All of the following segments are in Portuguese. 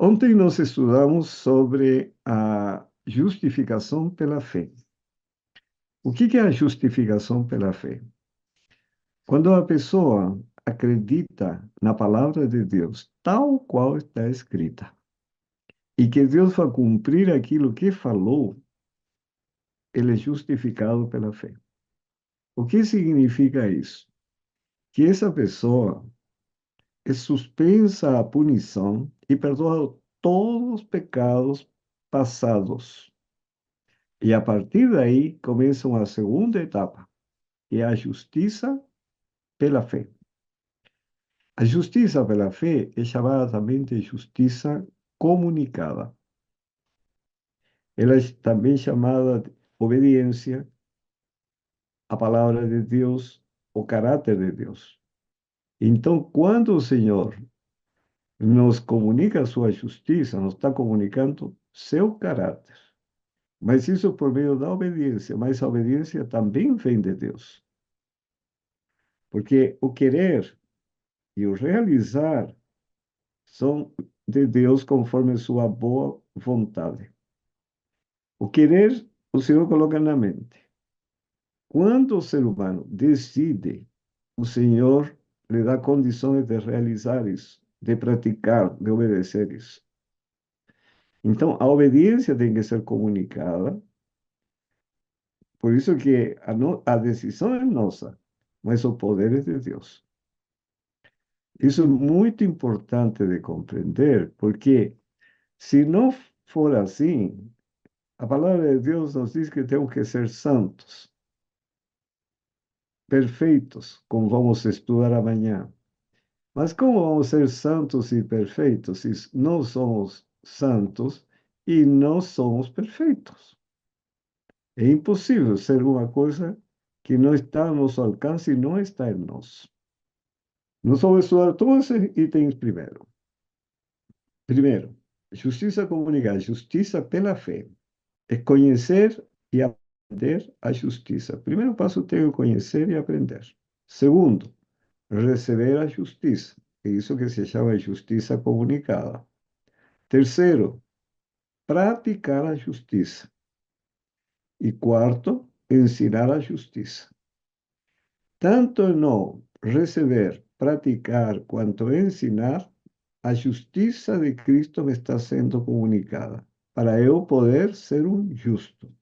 Ontem nós estudamos sobre a justificação pela fé. O que é a justificação pela fé? Quando a pessoa acredita na palavra de Deus, tal qual está escrita, e que Deus vai cumprir aquilo que falou, ele é justificado pela fé. O que significa isso? Que essa pessoa é suspensa à punição e perdoa todos os pecados passados. E a partir daí começa uma segunda etapa, que é a justiça pela fé. A justiça pela fé é chamada também de justiça comunicada. Ela é também chamada de obediência à palavra de Deus, o caráter de Deus. Então, quando o Senhor nos comunica a sua justiça, nos está comunicando seu caráter. Mas isso por meio da obediência, mas a obediência também vem de Deus. Porque o querer e o realizar são de Deus conforme sua boa vontade. O querer, o Senhor coloca na mente. Quando o ser humano decide, o Senhor lhe dá condições de realizar isso, de praticar, de obedecer isso. Então, a obediência tem que ser comunicada, por isso que a decisão é nossa, mas o poder é de Deus. Isso é muito importante de compreender, porque se não for assim, a palavra de Deus nos diz que temos que ser santos, perfeitos, como vamos estudar amanhã. Mas como vamos ser santos e perfeitos se não somos santos e não somos perfeitos? É impossível ser uma coisa que não está ao nosso alcance e não está em nós. Nós vamos estudar todos esses itens primeiro. Primeiro, justiça comunicada, justiça pela fé. É conhecer e aprender a justiça. Primeiro passo, tenho que conhecer e aprender. Segundo, receber a justiça. É isso que se chama justiça comunicada. Terceiro, praticar a justiça. E quarto, ensinar a justiça. Tanto no receber, praticar, quanto ensinar, a justiça de Cristo me está sendo comunicada, para eu poder ser um justo.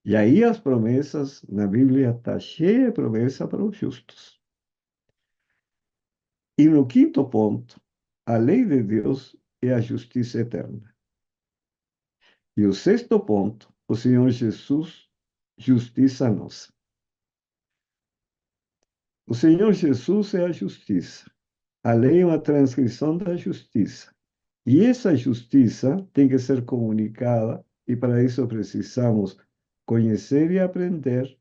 E aí as promessas, na Bíblia está cheia de promessas para os justos. E no quinto ponto, a lei de Deus é a justiça eterna. E o sexto ponto, o Senhor Jesus, justiça nossa. O Senhor Jesus é a justiça. A lei é uma transcrição da justiça. E essa justiça tem que ser comunicada, e para isso precisamos conhecer e aprender,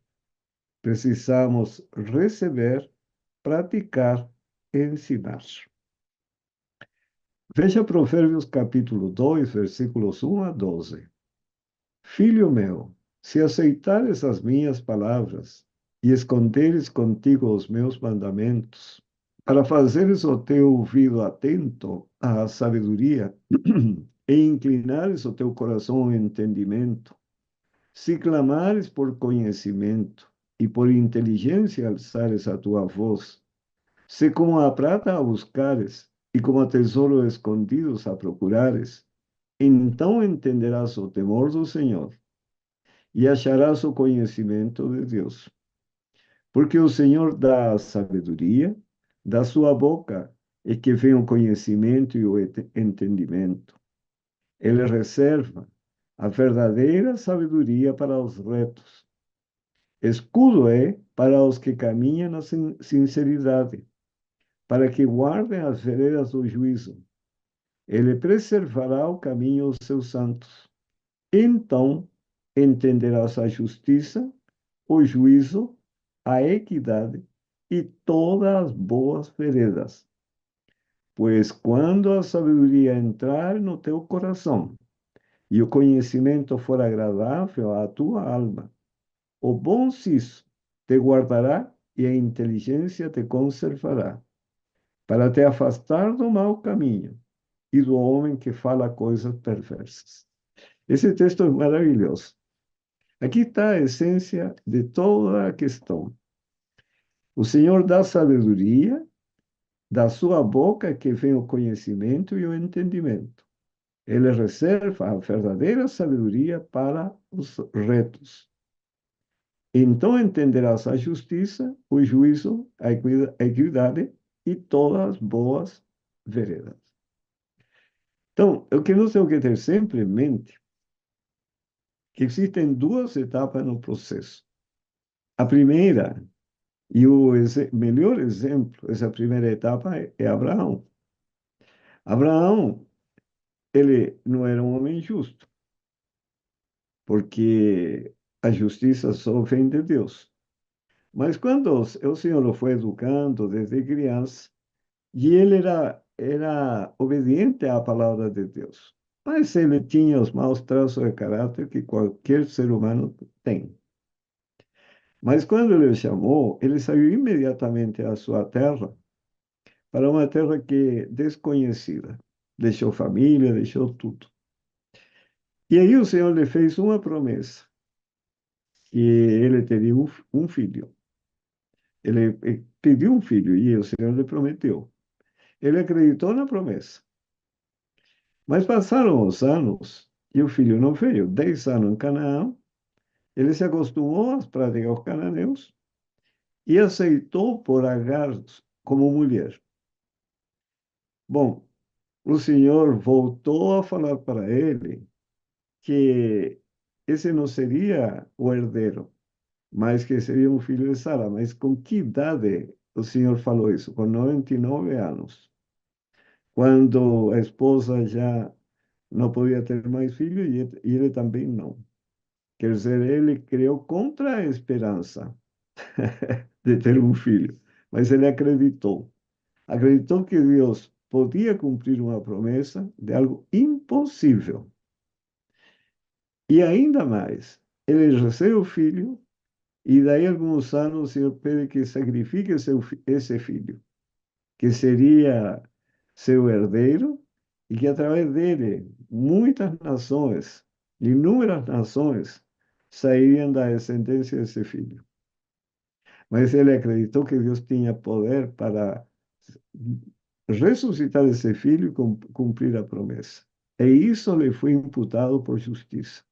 precisamos receber, praticar e ensinar. Veja Provérbios capítulo 2, versículos 1 a 12. Filho meu, se aceitares as minhas palavras e esconderes contigo os meus mandamentos, para fazeres o teu ouvido atento à sabedoria e inclinares o teu coração ao entendimento, se clamares por conhecimento e por inteligência alçares a tua voz, se como a prata a buscares e como a tesouro escondidos a procurares, então entenderás o temor do Senhor e acharás o conhecimento de Deus. Porque o Senhor dá a sabedoria, da sua boca é que vem o conhecimento e o entendimento. Ele reserva a verdadeira sabedoria para os retos. Escudo é para os que caminham na sinceridade, para que guardem as veredas do juízo. Ele preservará o caminho dos seus santos. Então entenderás a justiça, o juízo, a equidade e todas as boas veredas. Pois quando a sabedoria entrar no teu coração e o conhecimento for agradável à tua alma, o bom siso te guardará e a inteligência te conservará, para te afastar do mau caminho e do homem que fala coisas perversas. Esse texto é maravilhoso. Aqui está a essência de toda a questão. O Senhor dá sabedoria, da sua boca que vem o conhecimento e o entendimento. Ele reserva a verdadeira sabedoria para os retos. Então entenderás a justiça, o juízo, a equidade e todas as boas veredas. Então, o que nós temos que ter sempre em mente que existem duas etapas no processo. A primeira, e o melhor exemplo dessa primeira etapa é Abraão. Abraão, ele não era um homem justo, porque a justiça só vem de Deus. Mas quando o Senhor o foi educando desde criança, e ele era obediente à palavra de Deus. Mas ele tinha os maus traços de caráter que qualquer ser humano tem. Mas quando ele o chamou, ele saiu imediatamente à sua terra, para uma terra que desconhecida. Deixou família, deixou tudo. E aí o Senhor lhe fez uma promessa, que ele teria um filho. Ele pediu um filho e o Senhor lhe prometeu. Ele acreditou na promessa. Mas passaram os anos e o filho não veio. 10 anos em Canaã, ele se acostumou às práticas cananeus e aceitou por Agar como mulher. Bom, o Senhor voltou a falar para ele que esse não seria o herdeiro, mas que seria um filho de Sara. Mas com que idade o Senhor falou isso? Com 99 anos. Quando a esposa já não podia ter mais filho e ele também não. Quer dizer, ele criou contra a esperança de ter um filho, mas ele acreditou. Acreditou que Deus podia cumprir uma promessa de algo impossível. E ainda mais, ele recebe o filho, e daí a alguns anos o Senhor pede que sacrifique esse filho, que seria seu herdeiro, e que através dele muitas nações, inúmeras nações, sairiam da descendência desse filho. Mas ele acreditou que Deus tinha poder para ressuscitar esse filho e cumprir a promessa. E isso lhe foi imputado por justiça.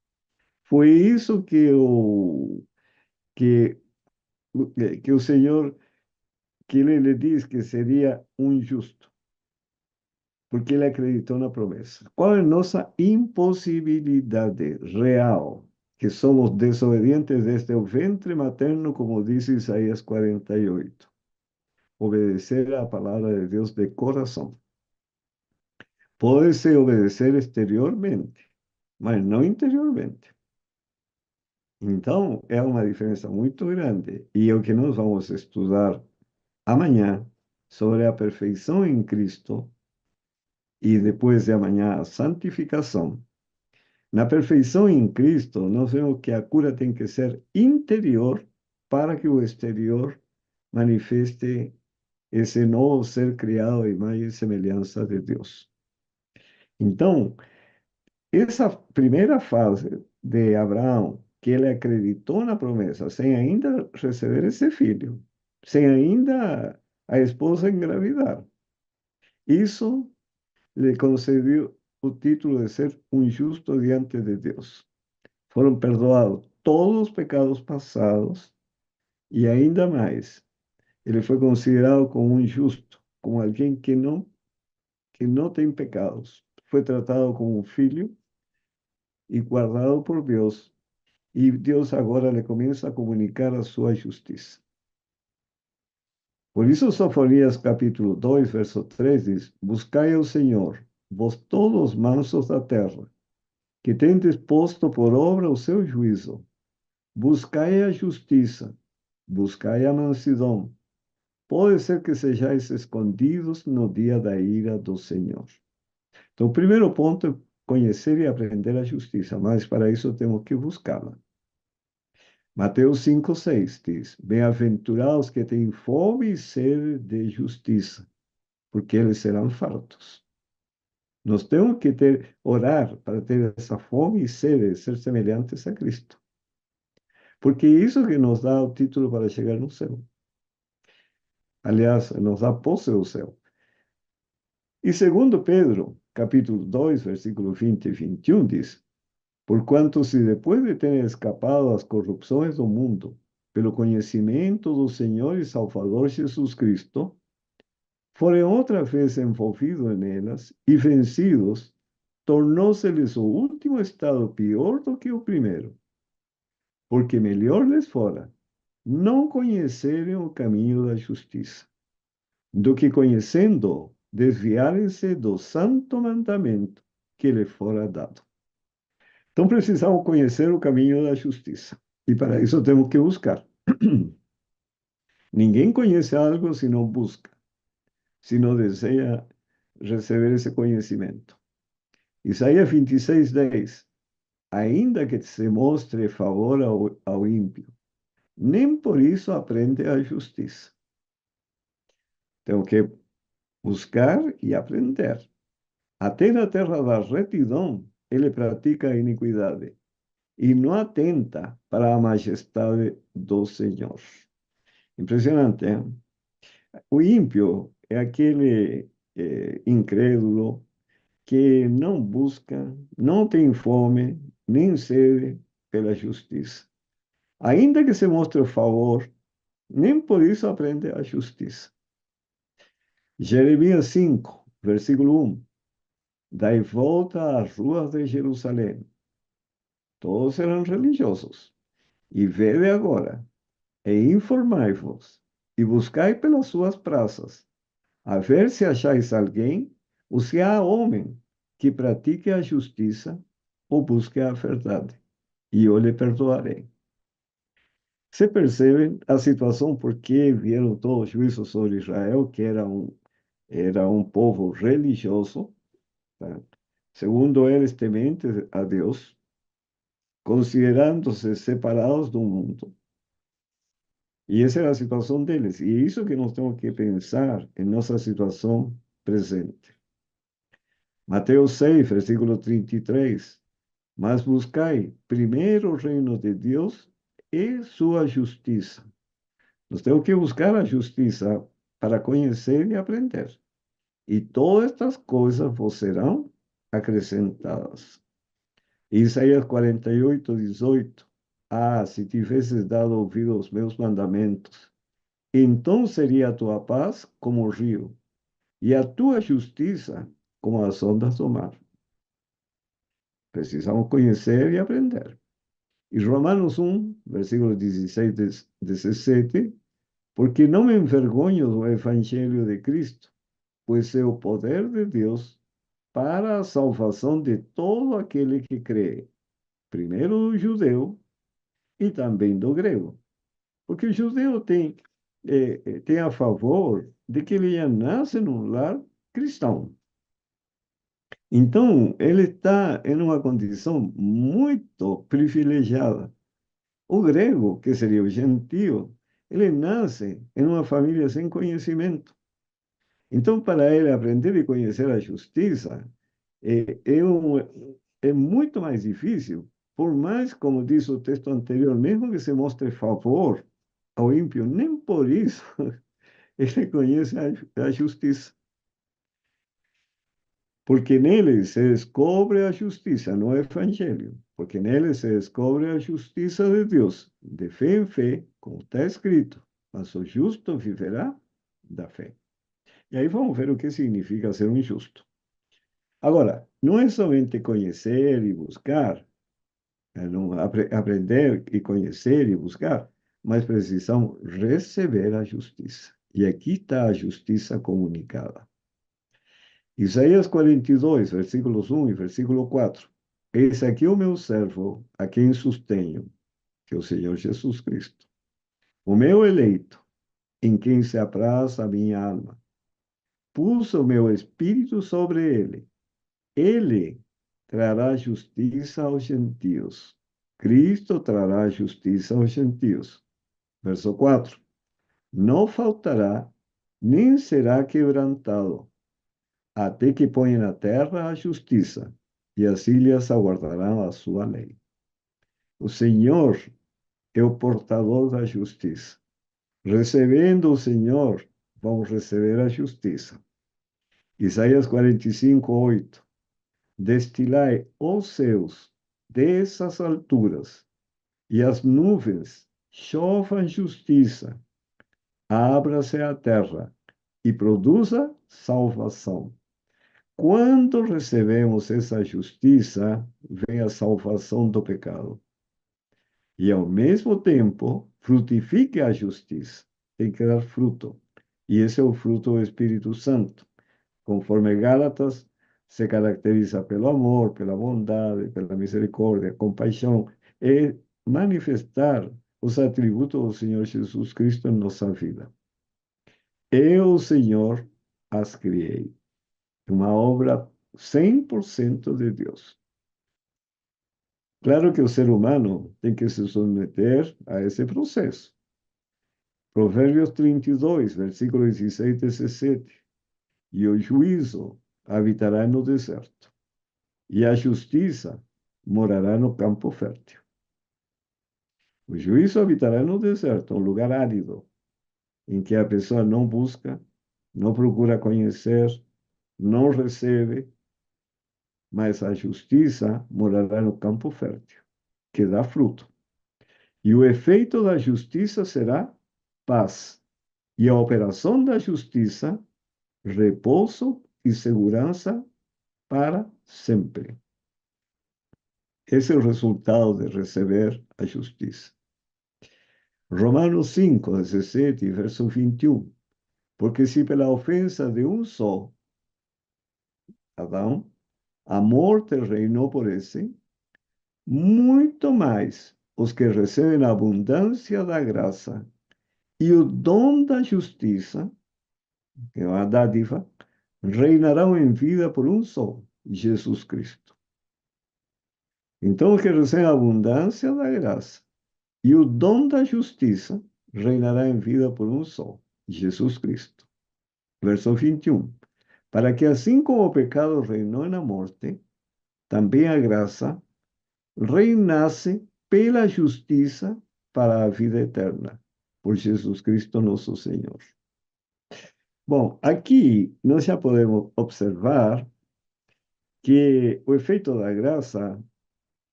Foi isso que, que o Senhor, que ele lhe diz que seria um justo, porque ele acreditou na promessa. Qual é a nossa impossibilidade real? Que somos desobedientes desde o ventre materno, como diz Isaías 48. Obedecer à palavra de Deus de coração. Pode-se obedecer exteriormente, mas não interiormente. Então, é uma diferença muito grande. E é o que nós vamos estudar amanhã sobre a perfeição em Cristo e depois de amanhã a santificação. Na perfeição em Cristo, nós vemos que a cura tem que ser interior para que o exterior manifeste esse novo ser criado à imagem e semelhança de Deus. Então, essa primeira fase de Abraão, que ele acreditou na promessa, sem ainda receber esse filho, sem ainda a esposa engravidar, isso lhe concedeu o título de ser um justo diante de Deus. Foram perdoados todos os pecados passados e ainda mais, ele foi considerado como um justo, como alguém que não tem pecados. Foi tratado como um filho e guardado por Deus. E Deus agora lhe começa a comunicar a sua justiça. Por isso, Sofonias capítulo 2, verso 3 diz: Buscai ao Senhor, vós todos os mansos da terra, que tendes posto por obra o seu juízo. Buscai a justiça, buscai a mansidão. Pode ser que sejais escondidos no dia da ira do Senhor. Então, o primeiro ponto é conhecer e aprender a justiça, mas para isso temos que buscá-la. Mateus 5,6 diz: Bem-aventurados que têm fome e sede de justiça, porque eles serão fartos. Nós temos que orar para ter essa fome e sede de ser semelhantes a Cristo. Porque é isso que nos dá o título para chegar no céu. Aliás, nos dá posse do céu. E segundo Pedro, capítulo 2, versículos 20 e 21, diz: Porquanto se depois de terem escapado às corrupções do mundo, pelo conhecimento do Senhor e Salvador Jesus Cristo, forem outra vez envolvidos nelas e vencidos, tornou-se-lhes o último estado pior do que o primeiro, porque melhor lhes fora não conhecerem o caminho da justiça, do que conhecendo, desviarem-se do santo mandamento que lhe fora dado. Então precisamos conhecer o caminho da justiça. E para isso temos que buscar. Ninguém conhece algo se não busca, se não deseja receber esse conhecimento. Isaías 26:10. Ainda que se mostre favor ao ímpio, nem por isso aprende a justiça. Temos que buscar e aprender. Até na terra da retidão, ele pratica a iniquidade e não atenta para a majestade do Senhor. Impressionante, hein? O ímpio é aquele incrédulo que não busca, não tem fome, nem sede pela justiça. Ainda que se mostre o favor, nem por isso aprende a justiça. Jeremias 5, versículo 1. Dai volta às ruas de Jerusalém. Todos eram religiosos. E vede agora, e informai-vos, e buscai pelas suas praças, a ver se achais alguém, ou se há homem que pratique a justiça ou busque a verdade, e eu lhe perdoarei. Você percebe a situação por que vieram todos os juízos sobre Israel, que era um povo religioso, tá? Segundo eles, tementes a Deus, considerando-se separados do mundo. E essa era a situação deles. E é isso que nós temos que pensar em nossa situação presente. Mateus 6, versículo 33. Mas buscai primeiro o reino de Deus e sua justiça. Nós temos que buscar a justiça para conhecer e aprender. E todas estas coisas vos serão acrescentadas. Isaías 48:18. Ah, se tivesses dado ouvido aos meus mandamentos, então seria a tua paz como o rio, e a tua justiça como as ondas do mar. Precisamos conhecer e aprender. E Romanos 1, versículo 16, 17, porque não me envergonho do evangelho de Cristo, pois é o poder de Deus para a salvação de todo aquele que crê, primeiro do judeu e também do grego. Porque o judeu tem a favor de que ele já nasce num lar cristão. Então, ele está em uma condição muito privilegiada. O grego, que seria o gentio, ele nasce em uma família sem conhecimento. Então, para ele aprender e conhecer a justiça, é, é, um, é muito mais difícil, por mais, como diz o texto anterior, mesmo que se mostre favor ao ímpio, nem por isso ele conhece a justiça. Porque nele se descobre a justiça, no Evangelho. Porque nele se descobre a justiça de Deus, de fé em fé, como está escrito. Mas o justo viverá da fé. E aí vamos ver o que significa ser um justo. Agora, não é somente conhecer e buscar, não, aprender e conhecer e buscar, mas precisamos receber a justiça. E aqui está a justiça comunicada. Isaías 42, versículos 1 e versículo 4. Eis aqui o meu servo, a quem sustenho, que é o Senhor Jesus Cristo. O meu eleito, em quem se apraz a minha alma. Pus o meu espírito sobre ele. Ele trará justiça aos gentios. Cristo trará justiça aos gentios. Verso 4. Não faltará, nem será quebrantado. até que ponha na terra a justiça, e as ilhas aguardarão a sua lei. O Senhor é o portador da justiça. Recebendo o Senhor, vamos receber a justiça. Isaías 45:8. Destilai os céus dessas alturas, e as nuvens chovam justiça. Abra-se a terra e produza salvação. Quando recebemos essa justiça, vem a salvação do pecado. E, ao mesmo tempo, frutifique a justiça. Tem que dar fruto. E esse é o fruto do Espírito Santo. Conforme Gálatas, se caracteriza pelo amor, pela bondade, pela misericórdia, compaixão, e manifestar os atributos do Senhor Jesus Cristo em nossa vida. Eu, Senhor, as criei. Uma obra 100% de Deus. Claro que o ser humano tem que se submeter a esse processo. Provérbios 32, versículos 16 e 17. E o juízo habitará no deserto, e a justiça morará no campo fértil. O juízo habitará no deserto, um lugar árido, em que a pessoa não busca, não procura conhecer, não recebe, mas a justiça morará no campo fértil, que dá fruto. E o efeito da justiça será paz. E a operação da justiça, repouso e segurança para sempre. Esse é o resultado de receber a justiça. Romanos 5, 17, verso 21. Porque se pela ofensa de um só, Adão, a morte reinou por esse, muito mais os que recebem a abundância da graça e o dom da justiça, que é uma dádiva, reinarão em vida por um só, Jesus Cristo. Então, os que recebem a abundância da graça e o dom da justiça reinará em vida por um só, Jesus Cristo. Verso 21. Para que assim como o pecado reinou na morte, também a graça reinasse pela justiça para a vida eterna, por Jesus Cristo nosso Senhor. Bom, aqui nós já podemos observar que o efeito da graça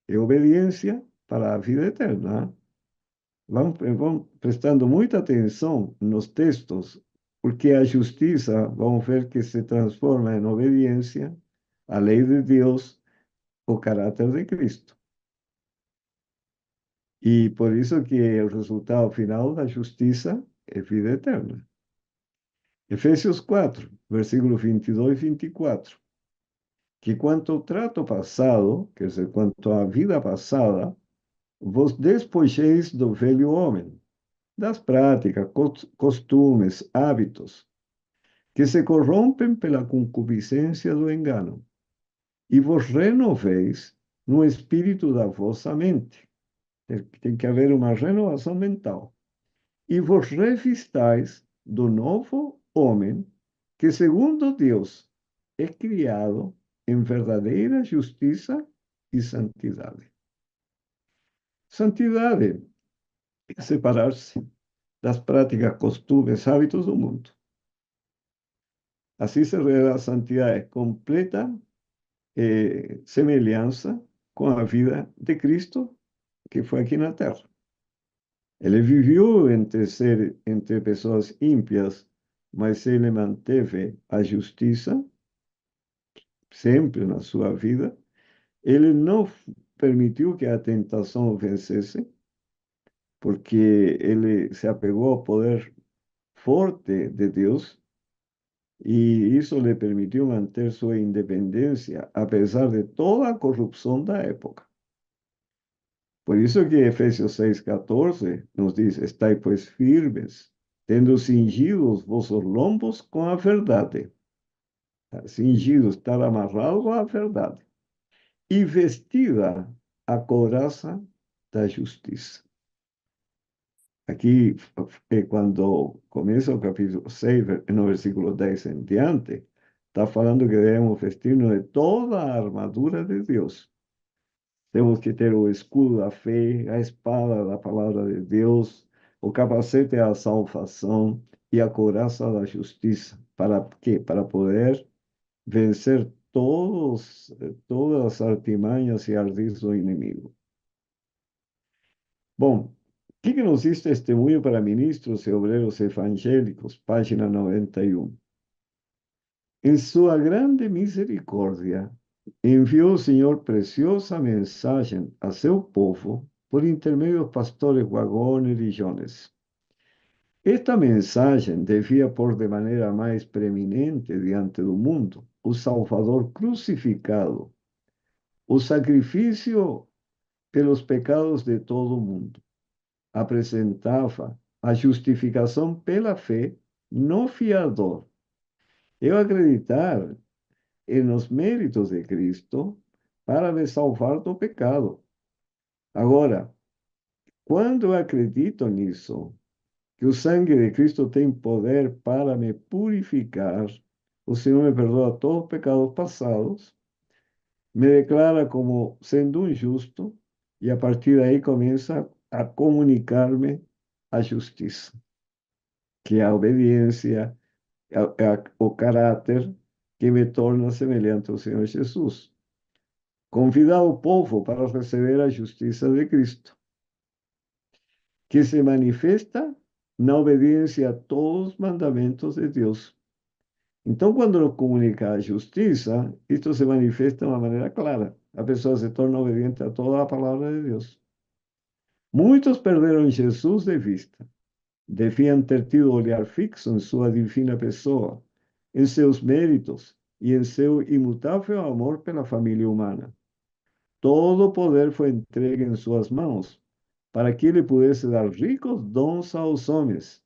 é obediência para a vida eterna. Vamos prestando muita atenção nos textos, porque a justiça, vamos ver que se transforma em obediência à lei de Deus, o caráter de Cristo. E por isso que o resultado final da justiça é vida eterna. Efésios 4, versículos 22 e 24. Que quanto ao trato passado, quer dizer, quanto à vida passada, vos despojeis do velho homem, das práticas, costumes, hábitos, que se corrompem pela concupiscência do engano, e vos renoveis no espírito da vossa mente. Tem que haver uma renovação mental. E vos revistais do novo homem, que segundo Deus é criado em verdadeira justiça e santidade. Santidade é separar-se das práticas, costumes, hábitos do mundo. Assim se revela a santidade completa semelhança com a vida de Cristo que foi aqui na Terra. Ele viveu entre pessoas ímpias, mas ele manteve a justiça sempre na sua vida. Ele não permitiu que a tentação o vencesse, porque ele se apegou ao poder forte de Deus, e isso lhe permitiu manter sua independência, apesar de toda a corrupção da época. Por isso que Efésios 6,14 nos diz: estai, pois, firmes, tendo cingido os vossos lombos com a verdade. Cingido, estar amarrado com a verdade. E vestida a couraça da justiça. Aqui, quando começa o capítulo 6, no versículo 10 em diante, Está falando que debemos vestirnos de toda a armadura de Deus. Temos que ter o escudo da fé, a espada da palavra de Deus, o capacete da salvação e a couraça da justiça. Para quê? Para poder vencer todas as artimanhas e ardis do inimigo. Bom, o que nos diz Testemunho para Ministros e Obreiros Evangélicos, página 91. Em sua grande misericórdia, enviou o Senhor preciosa mensagem a seu povo por intermédio dos pastores Waggoner e Jones. Esta mensagem devia pôr de maneira mais preeminente diante do mundo o Salvador crucificado, o sacrifício pelos pecados de todo o mundo. Apresentava a justificação pela fé no fiador. Eu acreditar nos méritos de Cristo para me salvar do pecado. Agora, quando eu acredito nisso, que o sangue de Cristo tem poder para me purificar, o Senhor me perdoa todos os pecados passados, me declara como sendo um justo, e a partir daí começa a comunicar-me a justiça, que é a obediência, o caráter que me torna semelhante ao Senhor Jesus. Convida ao povo para receber a justiça de Cristo, que se manifesta na obediência a todos os mandamentos de Deus. Então, quando nos comunica a justiça, isto se manifesta de uma maneira clara. A pessoa se torna obediente a toda a palavra de Deus. Muitos perderam Jesus de vista. Deviam ter tido olhar fixo em sua divina pessoa, em seus méritos e em seu imutável amor pela família humana. Todo o poder foi entregue em suas mãos, para que ele pudesse dar ricos dons aos homens,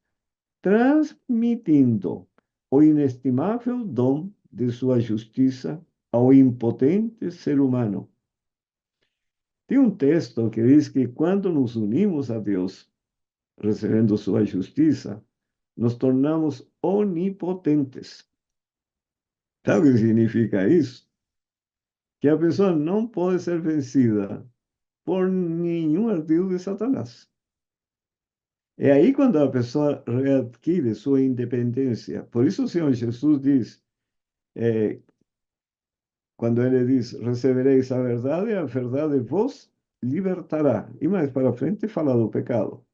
transmitindo o inestimável dom de sua justiça ao impotente ser humano. Tem um texto que diz que quando nos unimos a Deus, recebendo sua justiça, nos tornamos onipotentes. Sabe o que significa isso? Que a pessoa não pode ser vencida por nenhum ardil de Satanás. É aí quando a pessoa readquire sua independência. Por isso o Senhor Jesus diz, quando ele diz, recebereis a verdade vos libertará. E mais para frente fala do pecado.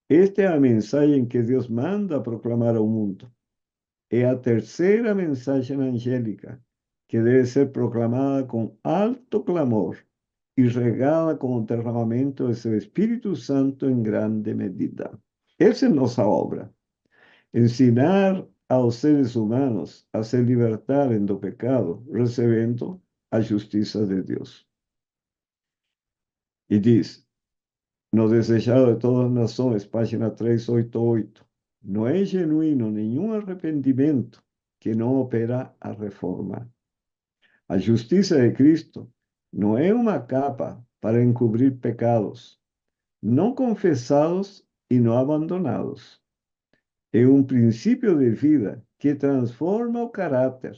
Esta é a mensagem que Deus manda proclamar ao mundo. É a terceira mensagem angélica, que deve ser proclamada com alto clamor e regada com o derramamento de seu Espírito Santo em grande medida. Essa é nossa obra. Ensinar aos seres humanos a se libertarem do pecado, recebendo a justiça de Deus. E diz, no Desejado de Todas as Nações, página 388, não é genuíno nenhum arrependimento que não opera a reforma. A justiça de Cristo não é uma capa para encobrir pecados não confessados e não abandonados. É um princípio de vida que transforma o caráter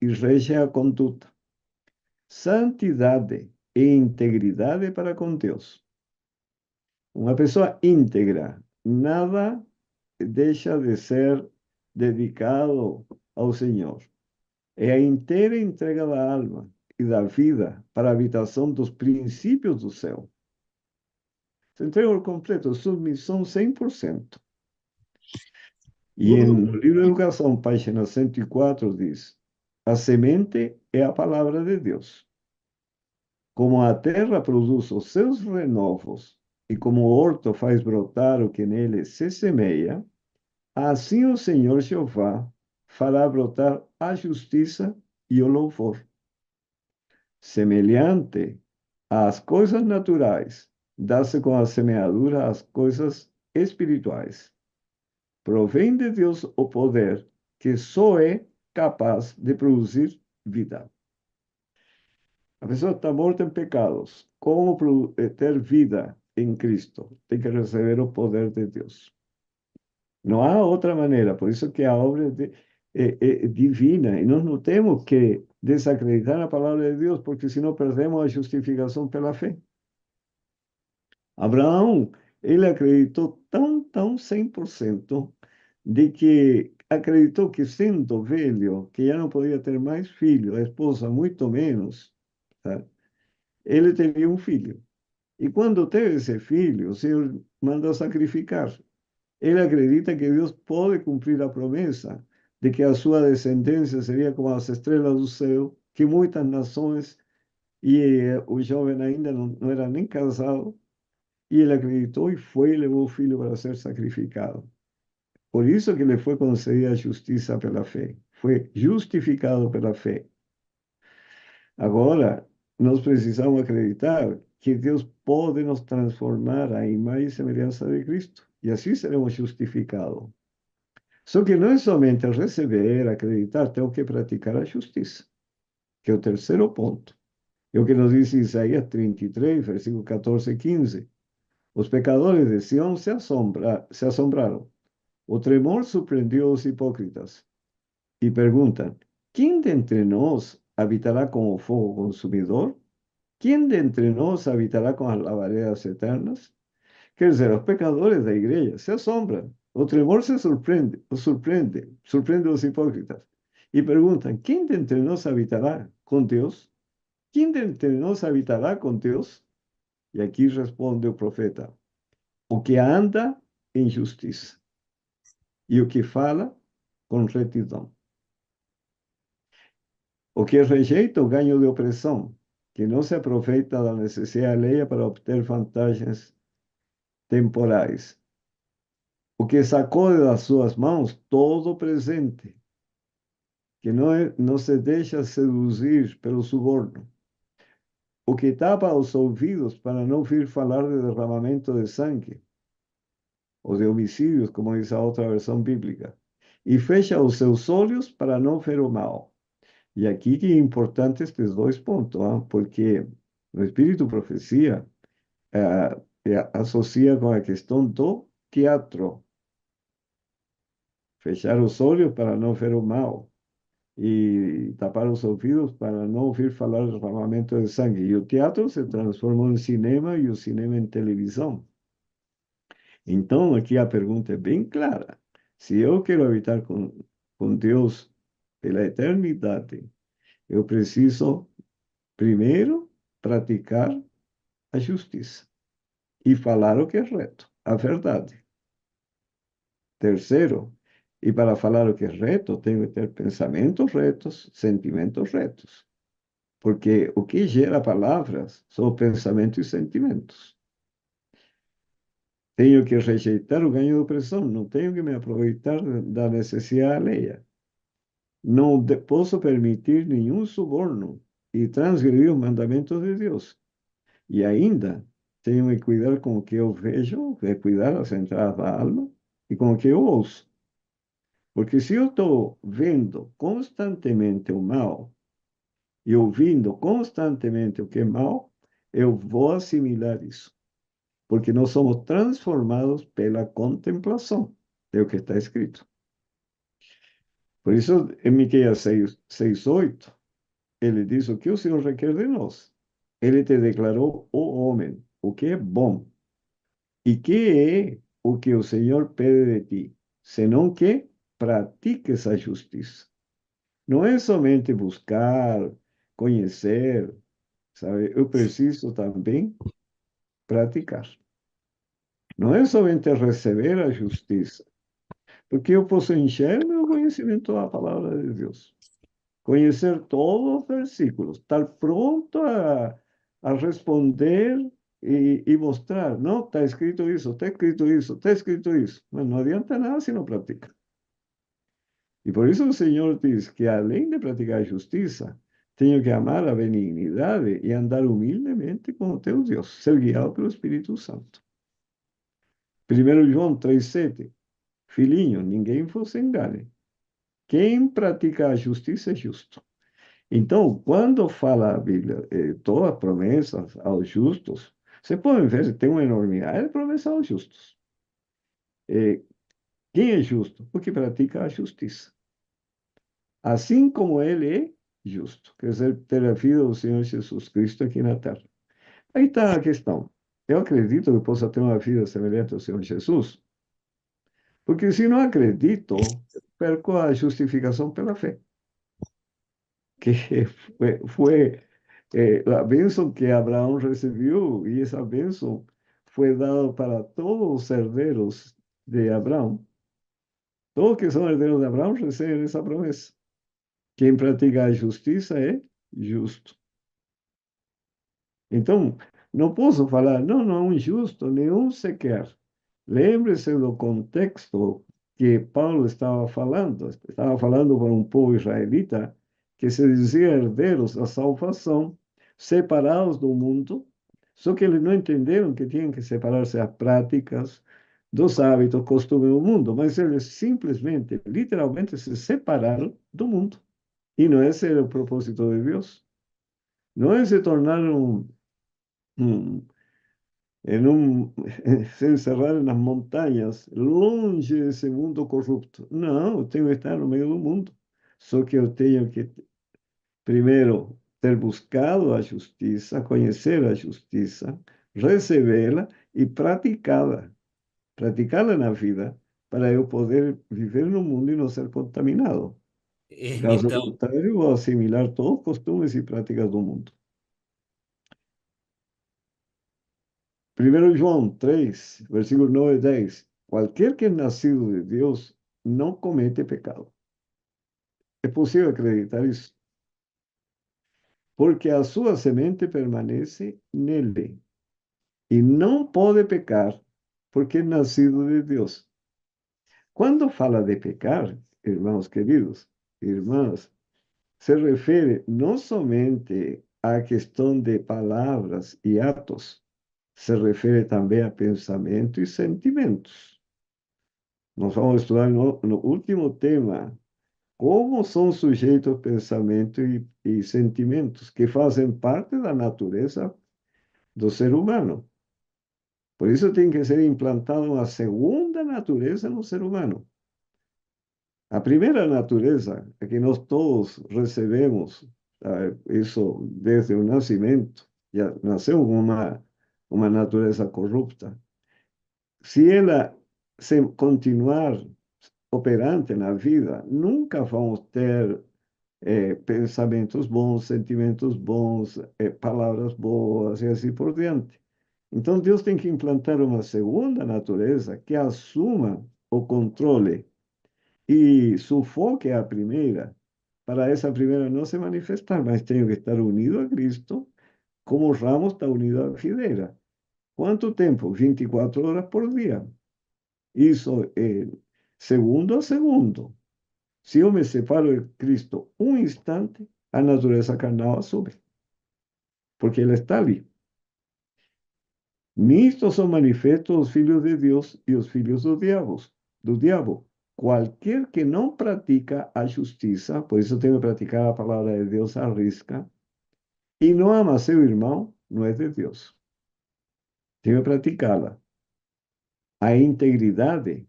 e rege a conduta. Santidade e integridade para com Deus. Uma pessoa íntegra, nada deixa de ser dedicado ao Senhor. É a inteira entrega da alma e da vida para a habitação dos princípios do céu. Se entrega por completo, submissão 100%. E no livro de Educação, página 104, diz: a semente é a palavra de Deus. Como a terra produz os seus renovos e como o horto faz brotar o que nele se semeia, assim o Senhor Jeová fará brotar a justiça e o louvor. Semelhante às coisas naturais, dá-se com a semeadura às coisas espirituais. Provém de Deus o poder que só é capaz de produzir vida. A pessoa está morta em pecados. Como ter vida em Cristo? Tem que receber o poder de Deus. Não há outra maneira. Por isso que a obra divina, e nós não temos que desacreditar a palavra de Deus, porque senão perdemos a justificação pela fé. Abraão, ele acreditou tão 100%, de que acreditou que sendo velho, que já não podia ter mais filho, a esposa muito menos, tá? Ele teria um filho. E quando teve esse filho, o Senhor mandou sacrificar. Ele acredita que Deus pode cumprir a promessa de que a sua descendência seria como as estrelas do céu, que muitas nações, e o jovem ainda não era nem casado, e ele acreditou e foi e levou o filho para ser sacrificado. Por isso que lhe foi concedida a justiça pela fé. Foi justificado pela fé. Agora, nós precisamos acreditar que Deus pode nos transformar à imagem e semelhança de Cristo. E assim seremos justificados. Só que não é somente receber, acreditar, temos que praticar a justiça, que é o terceiro ponto. É o que nos diz Isaías 33, versículo 14 e 15. Os pecadores de Sião se assombraram. O tremor surpreendeu os hipócritas e perguntam: quem de entre nós habitará com o fogo consumidor? ¿Quién de entre nós habitará com as labaredas eternas? Quer dizer, os pecadores da igreja se assombram. O tremor se surpreende os hipócritas. E perguntam: quem de entre nós habitará com Deus? Quem de entre nós habitará com Deus? E aqui responde o profeta: o que anda em justiça e o que fala com retidão. O que rejeita o ganho de opressão, que não se aproveita da necessidade alheia para obter vantagens temporais. O que sacode das suas mãos todo presente, que não se deixa seduzir pelo suborno. O que tapa os ouvidos para não vir falar de derramamento de sangue, ou de homicídios, como diz a outra versão bíblica. E fecha os seus olhos para não ver o mal. E aqui que é importante estes dois pontos, porque o Espírito Profecia associa com a questão do teatro. Fechar os olhos para não ver o mal e tapar os ouvidos para não ouvir falar do derramamento de sangue. E o teatro se transformou em cinema e o cinema em televisão. Então, aqui a pergunta é bem clara. Se eu quero habitar com Deus pela eternidade, eu preciso, primeiro, praticar a justiça e falar o que é reto, a verdade. Terceiro, e para falar o que é reto, tenho que ter pensamentos retos, sentimentos retos. Porque o que gera palavras são pensamentos e sentimentos. Tenho que rejeitar o ganho de opressão, não tenho que me aproveitar da necessidade alheia. Não posso permitir nenhum suborno e transgredir os mandamentos de Deus. E ainda tenho que cuidar com o que eu vejo, cuidar das entradas da alma e com o que eu ouço. Porque se eu estou vendo constantemente o mal e ouvindo constantemente o que é mal, eu vou assimilar isso. Porque nós somos transformados pela contemplação, é o que está escrito. Por isso, em Miqueias 6:8, ele diz o que o Senhor requer de nós. Ele te declarou, o homem, o que é bom. E que é o que o Senhor pede de ti, senão que pratiques a justiça. Não é somente buscar, conhecer, sabe? Eu preciso também praticar. Não é somente receber a justiça, porque eu posso encher meu conhecimento da palavra de Deus, conhecer todos os versículos, estar pronto a responder e mostrar. Não, está escrito isso, está escrito isso, está escrito isso. Mas não adianta nada se não pratica. E por isso o Senhor diz que, além de praticar a justiça, tenho que amar a benignidade e andar humildemente com o teu Deus, ser guiado pelo Espírito Santo. 1 João 3,7. Filhinho, ninguém vos engane. Quem pratica a justiça é justo. Então, quando fala a Bíblia, todas as promessas aos justos, você pode ver que tem uma enormidade de promessas aos justos. Quem é justo? O que pratica a justiça. Assim como ele é justo. Quer dizer, ter a vida do Senhor Jesus Cristo aqui na terra. Aí está a questão. Eu acredito que possa ter uma vida semelhante ao Senhor Jesus, porque se não acredito, perco a justificação pela fé, que foi a bênção que Abraão recebeu, e essa bênção foi dada para todos os herdeiros de Abraão. Todos que são herdeiros de Abraão recebem essa promessa. Quem pratica a justiça é justo. Então, não posso falar, não, não, injusto, nenhum sequer. Lembre-se do contexto que Paulo estava falando para um povo israelita que se dizia herdeiros da salvação, separados do mundo, só que eles não entenderam que tinham que separar-se das práticas, dos hábitos, costumes do mundo, mas eles simplesmente, literalmente, se separaram do mundo. E não esse era o propósito de Deus. Não é se tornar um en un, se encerrar nas montanhas, longe desse mundo corrupto. Não, eu tenho que estar no meio do mundo. Só que eu tenho que, primeiro, ter buscado a justiça, conhecer a justiça, recebê-la e praticá-la. Praticá-la na vida, para eu poder viver no mundo e não ser contaminado. Caso Então, contrário, vou assimilar todos os costumes e práticas do mundo. 1 João 3, versículos 9 e 10. Cualquier que es nacido de Dios no comete pecado. Es posible acreditar eso, porque a sua semente permanece nele y no puede pecar porque es nacido de Dios. Cuando fala de pecar, hermanos queridos, hermanas, se refiere no solamente a cuestión de palabras y actos, se refiere también a pensamiento y sentimientos. Nós vamos estudar no último tema como são sujeitos pensamentos e sentimentos que fazem parte da natureza do ser humano. Por isso tem que ser implantada uma segunda natureza no ser humano. A primeira natureza é que nós todos recebemos, isso desde o nascimento, já nasceu uma natureza corrupta. Se ela se continuar operante na vida, nunca vamos ter pensamentos bons, sentimentos bons, palavras boas e assim por diante. Então, Deus tem que implantar uma segunda natureza que assuma o controle e sufoque a primeira, para essa primeira não se manifestar, mas tenho que estar unido a Cristo, como o ramo está unido à videira. Quanto tempo? 24 horas por dia. Isso é segundo a segundo. Se eu me separo de Cristo um instante, a natureza carnal assume, porque Ele está ali. Nisto são manifestos os filhos de Deus e os filhos do diabo. Qualquer que não pratica a justiça, por isso tem que praticar a palavra de Deus à risca, e não ama seu irmão, não é de Deus. Tem que praticá-la. A integridade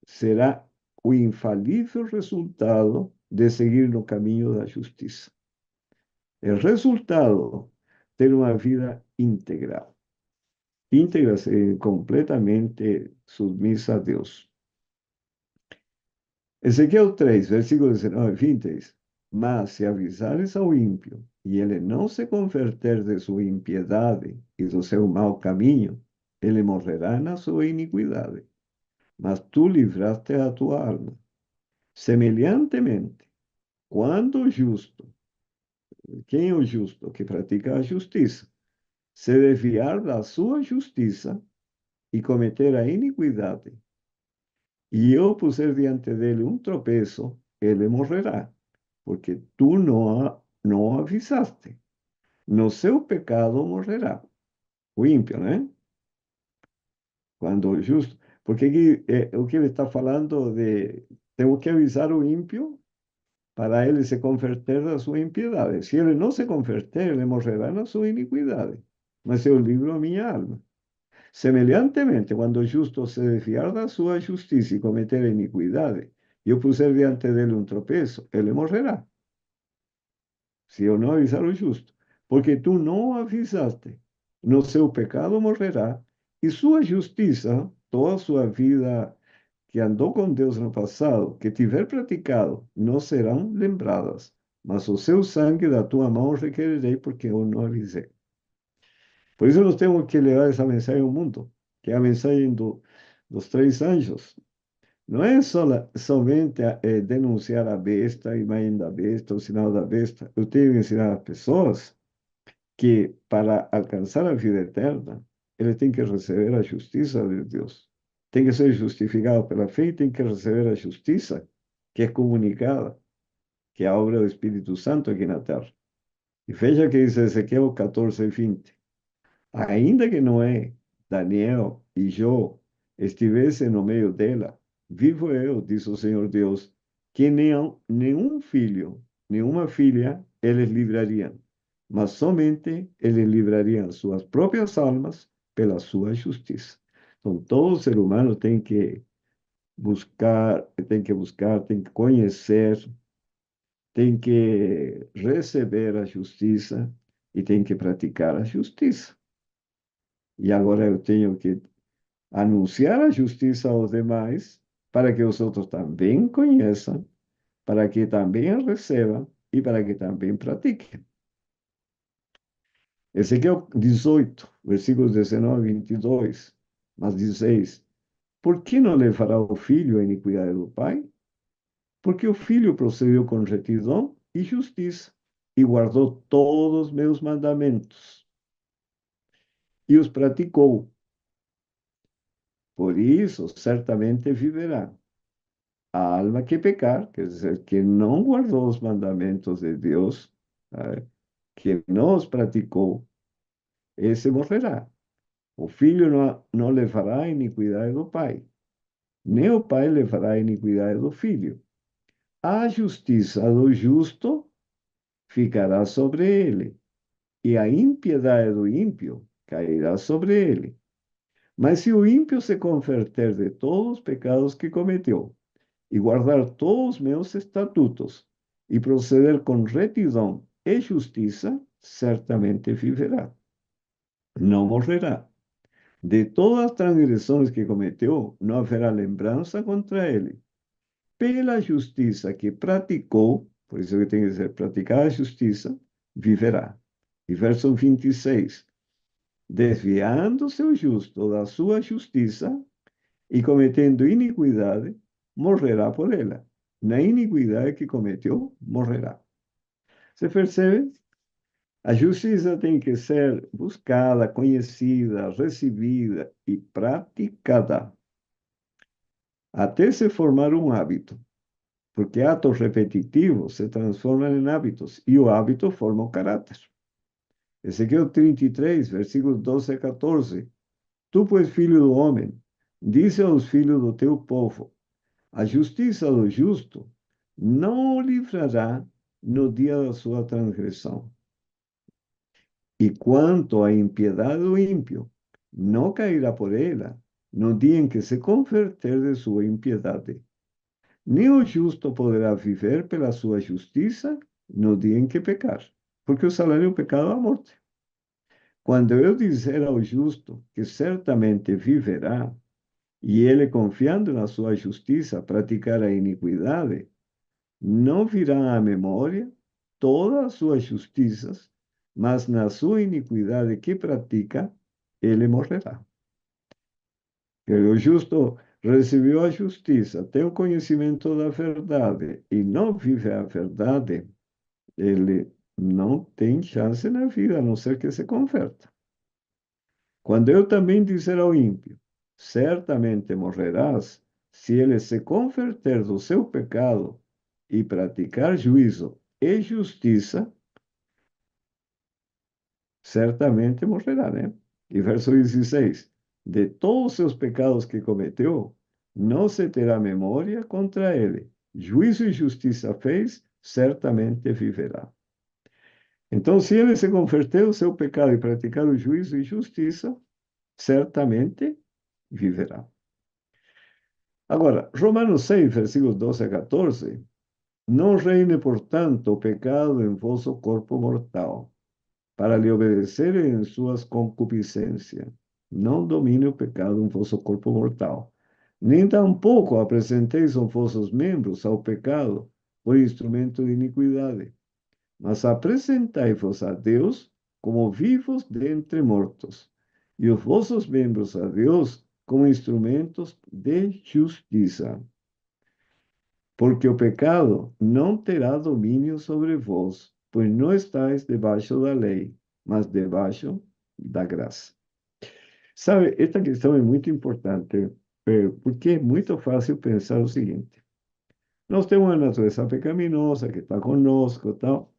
será o infalível resultado de seguir no caminho da justiça. El resultado, ter uma vida íntegra. Íntegra, completamente submissa a Deus. Ezequiel 3, versículo 19 e 20. Mas se avisares ao ímpio, e ele não se converter de sua impiedade e do seu mau caminho, ele morrerá na sua iniquidade. Mas tu livraste a tua alma. Semelhantemente, quando o justo, quem é o justo? Que pratica a justiça, se desviar da sua justiça e cometer a iniquidade, e eu puser diante dele um tropeço, ele morrerá, porque tu não avisaste. No seu pecado morrerá. O ímpio, né? Quando o justo. Porque aqui, o que ele está falando de. Temos que avisar o ímpio para ele se converter da sua impiedade. Se ele não se converter, ele morrerá na sua iniquidade. Mas eu livro a minha alma. Semelhantemente, quando o justo se desviar da sua justiça e cometer iniquidade, e eu puser diante dele um tropeço, ele morrerá, se eu não avisar o justo. Porque tu não avisaste, no seu pecado morrerá, e sua justiça, toda a sua vida que andou com Deus no passado, que tiver praticado, não serão lembradas. Mas o seu sangue da tua mão requererei, porque eu não avisei. Por isso nós temos que levar essa mensagem ao mundo, que é a mensagem dos três anjos. Não é somente denunciar a besta, a imagem da besta, o sinal da besta. Eu tenho que ensinar as pessoas que para alcançar a vida eterna, ele tem que receber a justiça de Deus. Tem que ser justificado pela fé e tem que receber a justiça que é comunicada, que é a obra do Espírito Santo aqui na terra. E veja que diz Ezequiel 14:20. Ainda que Noé, Daniel e Jó estivessem no meio dela, vivo eu, diz o Senhor Deus, que nenhum filho, nenhuma filha eles livrariam, mas somente eles livrariam suas próprias almas pela sua justiça. Então, todo ser humano tem que conhecer, tem que receber a justiça e tem que praticar a justiça. E agora eu tenho que anunciar a justiça aos demais, para que os outros também conheçam, para que também a recebam e para que também pratiquem. Ezequiel 18, versículos 19 e 22, mas 16. Por que não levará o filho a iniquidade do pai? Porque o filho procedeu com retidão e justiça, e guardou todos os meus mandamentos, e os praticou. Por isso, certamente viverá. A alma que pecar, quer dizer, que não guardou os mandamentos de Deus, que não os praticou, esse morrerá. O filho não levará a iniquidade do pai, nem o pai levará a iniquidade do filho. A justiça do justo ficará sobre ele, e a impiedade do ímpio cairá sobre ele. Mas se o ímpio se converter de todos os pecados que cometeu, e guardar todos os meus estatutos, e proceder com retidão e justiça, certamente viverá. Não morrerá. De todas as transgressões que cometeu, não haverá lembrança contra ele. Pela justiça que praticou, por isso que tem que ser praticar a justiça, viverá. E verso 26. Desviando-se o justo da sua justiça, e cometendo iniquidade, morrerá por ela. Na iniquidade que cometeu, morrerá. Você percebe? A justiça tem que ser buscada, conhecida, recebida e praticada até se formar um hábito, porque atos repetitivos se transformam em hábitos e o hábito forma o caráter. Ezequiel 33, versículos 12 a 14. Tu, pois, filho do homem, dize aos filhos do teu povo: a justiça do justo não o livrará no dia da sua transgressão. E quanto à impiedade do ímpio, não cairá por ela no dia em que se converter de sua impiedade. Nem o justo poderá viver pela sua justiça no dia em que pecar, porque o salário do pecado é a morte. Quando eu dizer ao justo que certamente viverá, e ele, confiando na sua justiça, praticar a iniquidade, não virá à memória todas as suas justiças, mas na sua iniquidade que pratica, ele morrerá. Porque o justo recebeu a justiça, tem o conhecimento da verdade e não vive a verdade, ele não tem chance na vida, a não ser que se converta. Quando eu também disser ao ímpio, certamente morrerás, se ele se converter do seu pecado e praticar juízo e justiça, certamente morrerá, né? E verso 16: de todos os seus pecados que cometeu, não se terá memória contra ele. Juízo e justiça fez, certamente viverá. Então, se ele se converteu do seu pecado e praticar o juízo e justiça, certamente viverá. Agora, Romanos 6, versículos 12 a 14. Não reine, portanto, o pecado em vosso corpo mortal, para lhe obedecerem em suas concupiscências. Não domine o pecado em vosso corpo mortal. Nem tampouco apresenteis os vossos membros ao pecado por instrumento de iniquidade, mas apresentai-vos a Deus como vivos dentre mortos, e os vossos membros a Deus como instrumentos de justiça. Porque o pecado não terá domínio sobre vós, pois não estáis debaixo da lei, mas debaixo da graça. Sabe, esta questão é muito importante, porque é muito fácil pensar o seguinte: nós temos uma natureza pecaminosa que está conosco, tal.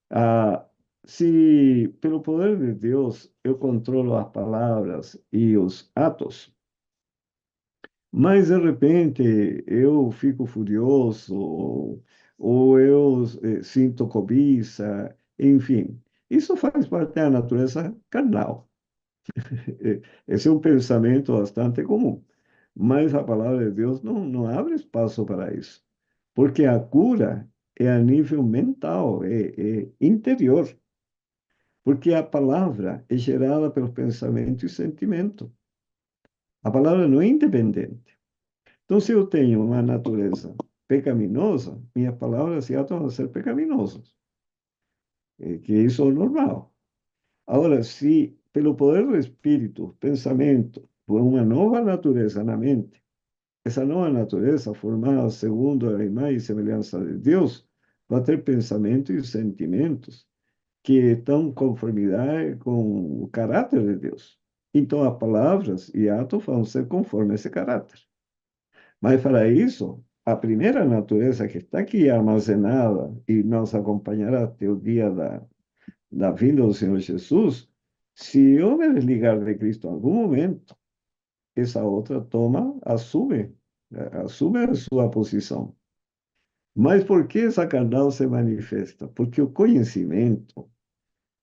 Ah, se pelo poder de Deus eu controlo as palavras e os atos, mas de repente eu fico furioso, ou eu sinto cobiça, enfim, isso faz parte da natureza carnal. Esse é um pensamento bastante comum, mas a palavra de Deus não abre espaço para isso, porque a cura é a nível mental, é interior, porque a palavra é gerada pelo pensamento e sentimento. A palavra não é independente. Então, se eu tenho uma natureza pecaminosa, minhas palavras e atos vão ser pecaminosos, que isso é normal. Agora, se pelo poder do Espírito, pensamento, por uma nova natureza na mente, essa nova natureza, formada segundo a imagem e semelhança de Deus, vai ter pensamentos e sentimentos que estão em conformidade com o caráter de Deus. Então, as palavras e atos vão ser conforme esse caráter. Mas para isso, a primeira natureza que está aqui armazenada e nos acompanhará até o dia da vinda do Senhor Jesus, se eu me desligar de Cristo em algum momento, essa outra assume a sua posição. Mas por que essa carnal se manifesta? Porque o conhecimento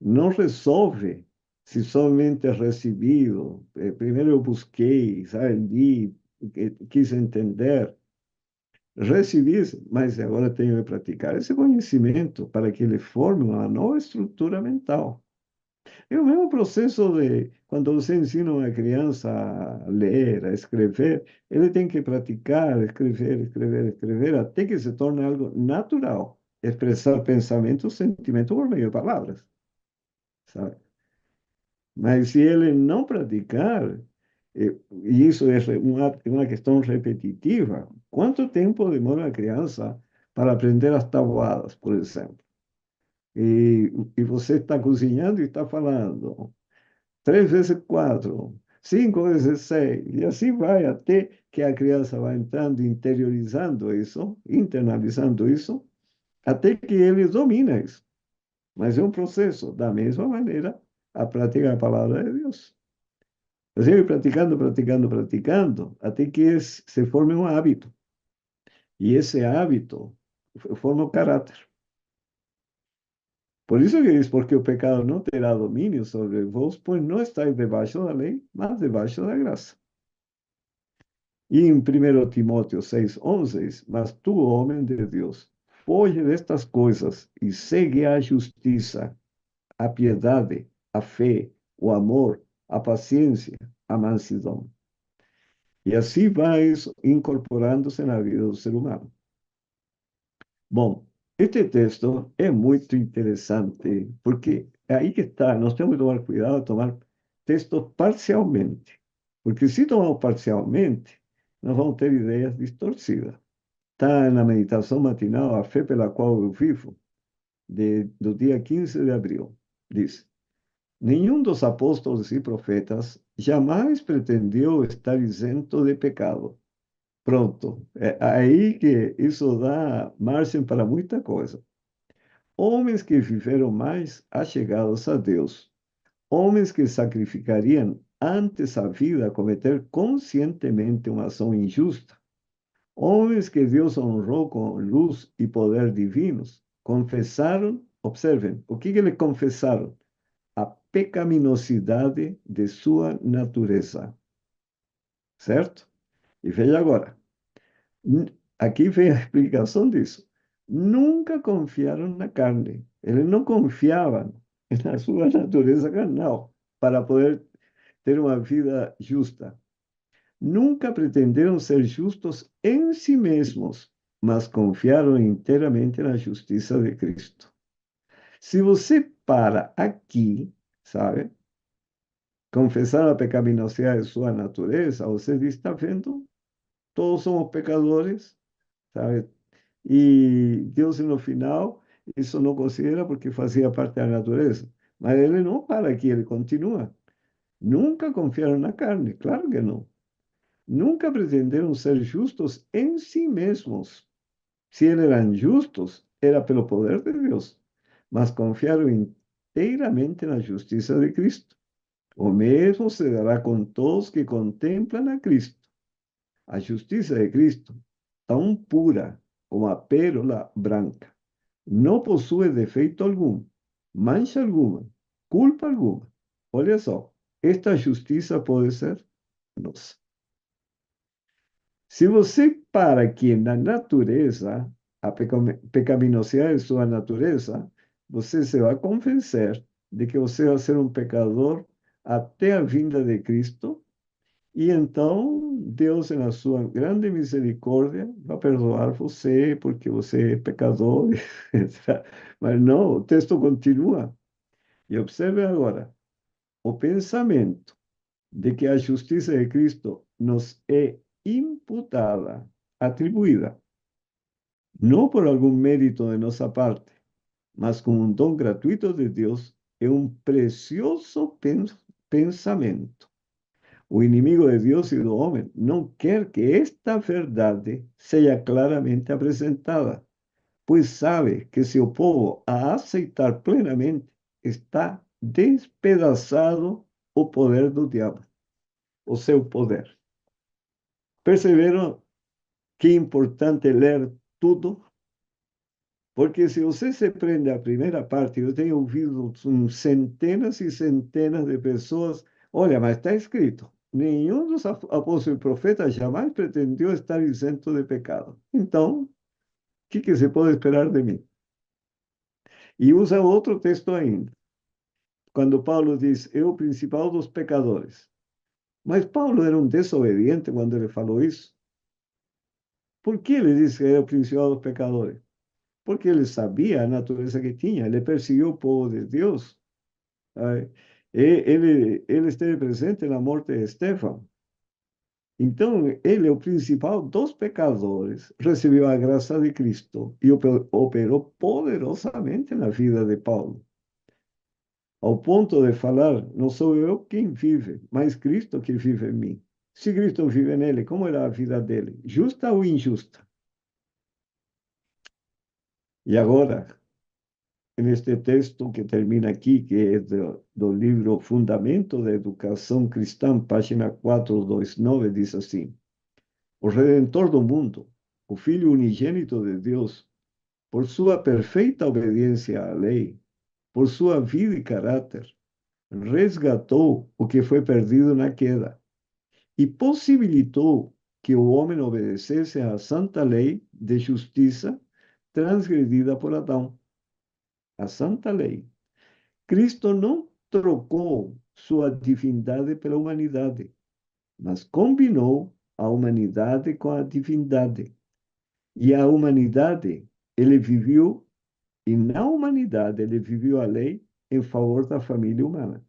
não resolve se somente é recebido. Primeiro eu busquei, sabe, li, quis entender, recebi, mas agora tenho que praticar esse conhecimento para que ele forme uma nova estrutura mental. É o mesmo processo de quando você ensina uma criança a ler, a escrever, ele tem que praticar, escrever, escrever, escrever, até que se torne algo natural, expressar pensamento, sentimento por meio de palavras, sabe? Mas se ele não praticar, e isso é uma questão repetitiva, quanto tempo demora a criança para aprender as tabuadas, por exemplo? E você está cozinhando e está falando 3 vezes 4, 5 vezes 6, e assim vai até que a criança vai entrando, interiorizando isso, internalizando isso, até que ele domina isso. Mas é um processo, da mesma maneira, a prática da palavra de Deus. Eu sigo praticando, praticando, praticando, até que se forme um hábito. E esse hábito forma o caráter. Por isso que diz, porque o pecado não terá domínio sobre vós, pois não estáis debaixo da lei, mas debaixo da graça. E em 1 Timóteo 6:11 diz, mas tu, homem de Deus, foge destas coisas e segue a justiça, a piedade, a fé, o amor, a paciência, a mansidão. E assim vai incorporando-se na vida do ser humano. Bom, este texto é muito interessante, porque é aí que está, nós temos que tomar cuidado de tomar textos parcialmente, porque se tomamos parcialmente, nós vamos ter ideias distorcidas. Está na meditação matinal A Fé pela Qual Eu Vivo, do dia 15 de abril. Diz: nenhum dos apóstolos e profetas jamais pretendeu estar isento de pecado. Pronto, é aí que isso dá margem para muita coisa. Homens que viveram mais achegados a Deus, homens que sacrificariam antes a vida a cometer conscientemente uma ação injusta, homens que Deus honrou com luz e poder divinos, confessaram, observem, o que eles confessaram? A pecaminosidade de sua natureza, certo? E veja agora. Aqui vem a explicação disso. Nunca confiaram na carne. Eles não confiavam na sua natureza carnal para poder ter uma vida justa. Nunca pretenderam ser justos em si mesmos, mas confiaram inteiramente na justiça de Cristo. Se você para aqui, sabe, confessar a pecaminosidade de sua natureza, você diz, está vendo? Todos somos pecadores, sabe? E Deus, no final, isso não considera porque fazia parte da natureza. Mas ele não para aqui, ele continua. Nunca confiaram na carne, claro que não. Nunca pretenderam ser justos em si mesmos. Se eles eram justos, era pelo poder de Deus. Mas confiaram inteiramente na justiça de Cristo. O mesmo se dará com todos que contemplam a Cristo. A justiça de Cristo, tão pura como a pérola branca, não possui defeito algum, mancha alguma, culpa alguma. Olha só, esta justiça pode ser nossa. Se você para aqui na natureza, a pecaminosidade de sua natureza, você se vai convencer de que você vai ser um pecador até a vinda de Cristo. E então, Deus, na sua grande misericórdia, vai perdoar você porque você é pecador, etc. Mas não, o texto continua. E observe agora: o pensamento de que a justiça de Cristo nos é imputada, atribuída, não por algum mérito de nossa parte, mas como um dom gratuito de Deus, é um precioso pensamento. O inimigo de Deus e do homem não quer que esta verdade seja claramente apresentada, pois sabe que se o povo a aceitar plenamente, está despedaçado o poder do diabo, o seu poder. Perceberam que é importante ler tudo? Porque se você se prende à primeira parte, eu tenho ouvido centenas e centenas de pessoas, olha, mas está escrito, nenhum dos apóstolos e profetas jamais pretendeu estar isento de pecado. Então, o que se pode esperar de mim? E usa outro texto ainda, quando Paulo diz, é o principal dos pecadores. Mas Paulo era um desobediente quando ele falou isso. Por que ele disse que era o principal dos pecadores? Porque ele sabia a natureza que tinha, ele perseguiu o povo de Deus. Ai, ele esteve presente na morte de Estevão. Então, ele é o principal dos pecadores, recebeu a graça de Cristo e operou poderosamente na vida de Paulo, ao ponto de falar: não sou eu quem vive, mas Cristo que vive em mim. Se Cristo vive nele, como era a vida dele? Justa ou injusta? E agora, neste texto que termina aqui, que é do livro Fundamento da Educação Cristã, página 429, diz assim: o Redentor do mundo, o Filho unigênito de Deus, por sua perfeita obediência à lei, por sua vida e caráter, resgatou o que foi perdido na queda e possibilitou que o homem obedecesse à santa lei de justiça transgredida por Adão. A santa lei. Cristo não trocou sua divindade pela humanidade, mas combinou a humanidade com a divindade. E a humanidade, ele viveu, e na humanidade, ele viveu a lei em favor da família humana.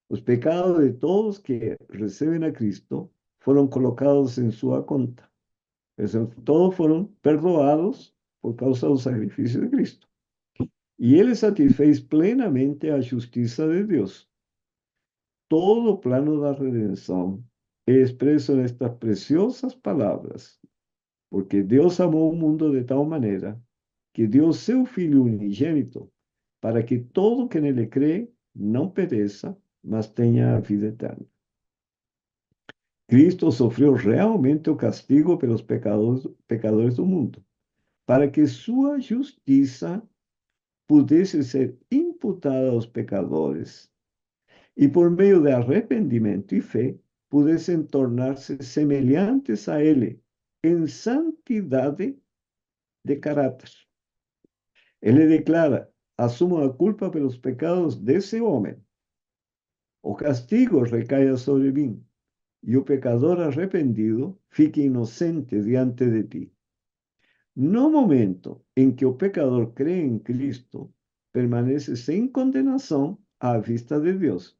Os pecados de todos que recebem a Cristo foram colocados em sua conta. Todos foram perdoados por causa do sacrifício de Cristo. E ele satisfez plenamente a justiça de Deus. Todo o plano da redenção é expresso nestas preciosas palavras, porque Deus amou o mundo de tal maneira que deu seu Filho unigênito para que todo que nele crê não pereça, mas tenha a vida eterna. Cristo sofreu realmente o castigo pelos pecadores do mundo, para que sua justiça pudesse ser imputada aos pecadores e, por meio de arrependimento e fé, pudessem tornar-se semelhantes a Ele, em santidade de caráter. Ele declara: assumo a culpa pelos pecados desse homem. O castigo recaia sobre mim, e o pecador arrependido fica inocente diante de ti. No momento em que o pecador crê em Cristo, permanece sem condenação à vista de Deus.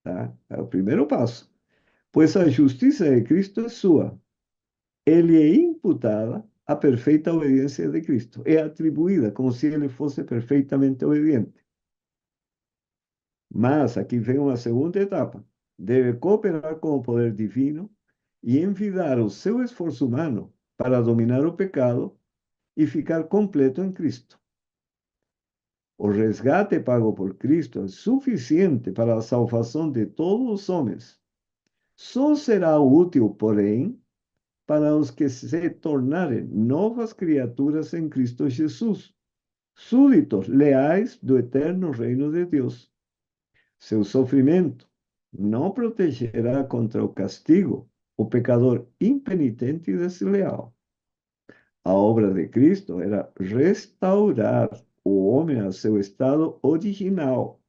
Tá? É o primeiro passo. Pois a justiça de Cristo é sua. Ele é imputada à perfeita obediência de Cristo. É atribuída como se ele fosse perfeitamente obediente. Mas aqui vem uma segunda etapa. Deve cooperar com o poder divino e envidar o seu esforço humano para dominar o pecado e ficar completo em Cristo. O resgate pago por Cristo é suficiente para a salvação de todos os homens. Só será útil, porém, para os que se tornarem novas criaturas em Cristo Jesus, súditos leais do eterno reino de Deus. Seu sofrimento não protegerá contra o castigo o pecador impenitente e desleal. A obra de Cristo era restaurar o homem a seu estado original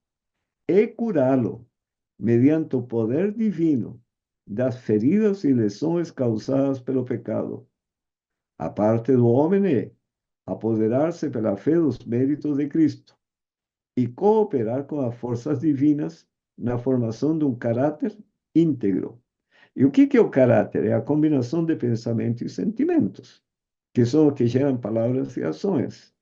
e curá-lo mediante o poder divino das feridas e lesões causadas pelo pecado. A parte do homem é apoderar-se pela fé dos méritos de Cristo e cooperar com as forças divinas na formação de um caráter íntegro. E o que é o caráter? É a combinação de pensamentos e sentimentos, que são os que geram palavras e ações.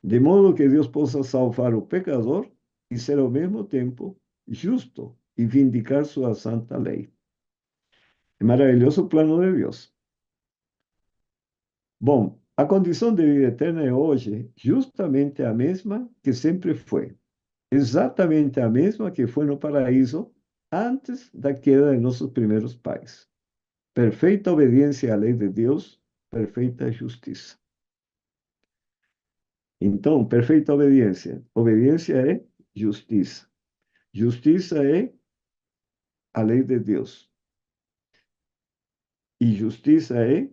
De modo que Deus possa salvar o pecador e ser ao mesmo tempo justo e vindicar sua santa lei. É maravilhoso o plano de Deus. Bom, a condição de vida eterna é hoje justamente a mesma que sempre foi. Exatamente a mesma que foi no paraíso antes da queda de nossos primeiros pais. Perfeita obediência à lei de Deus, perfeita justiça. Então, perfeita obediência. Obediência é justiça. Justiça é a lei de Deus. E justiça é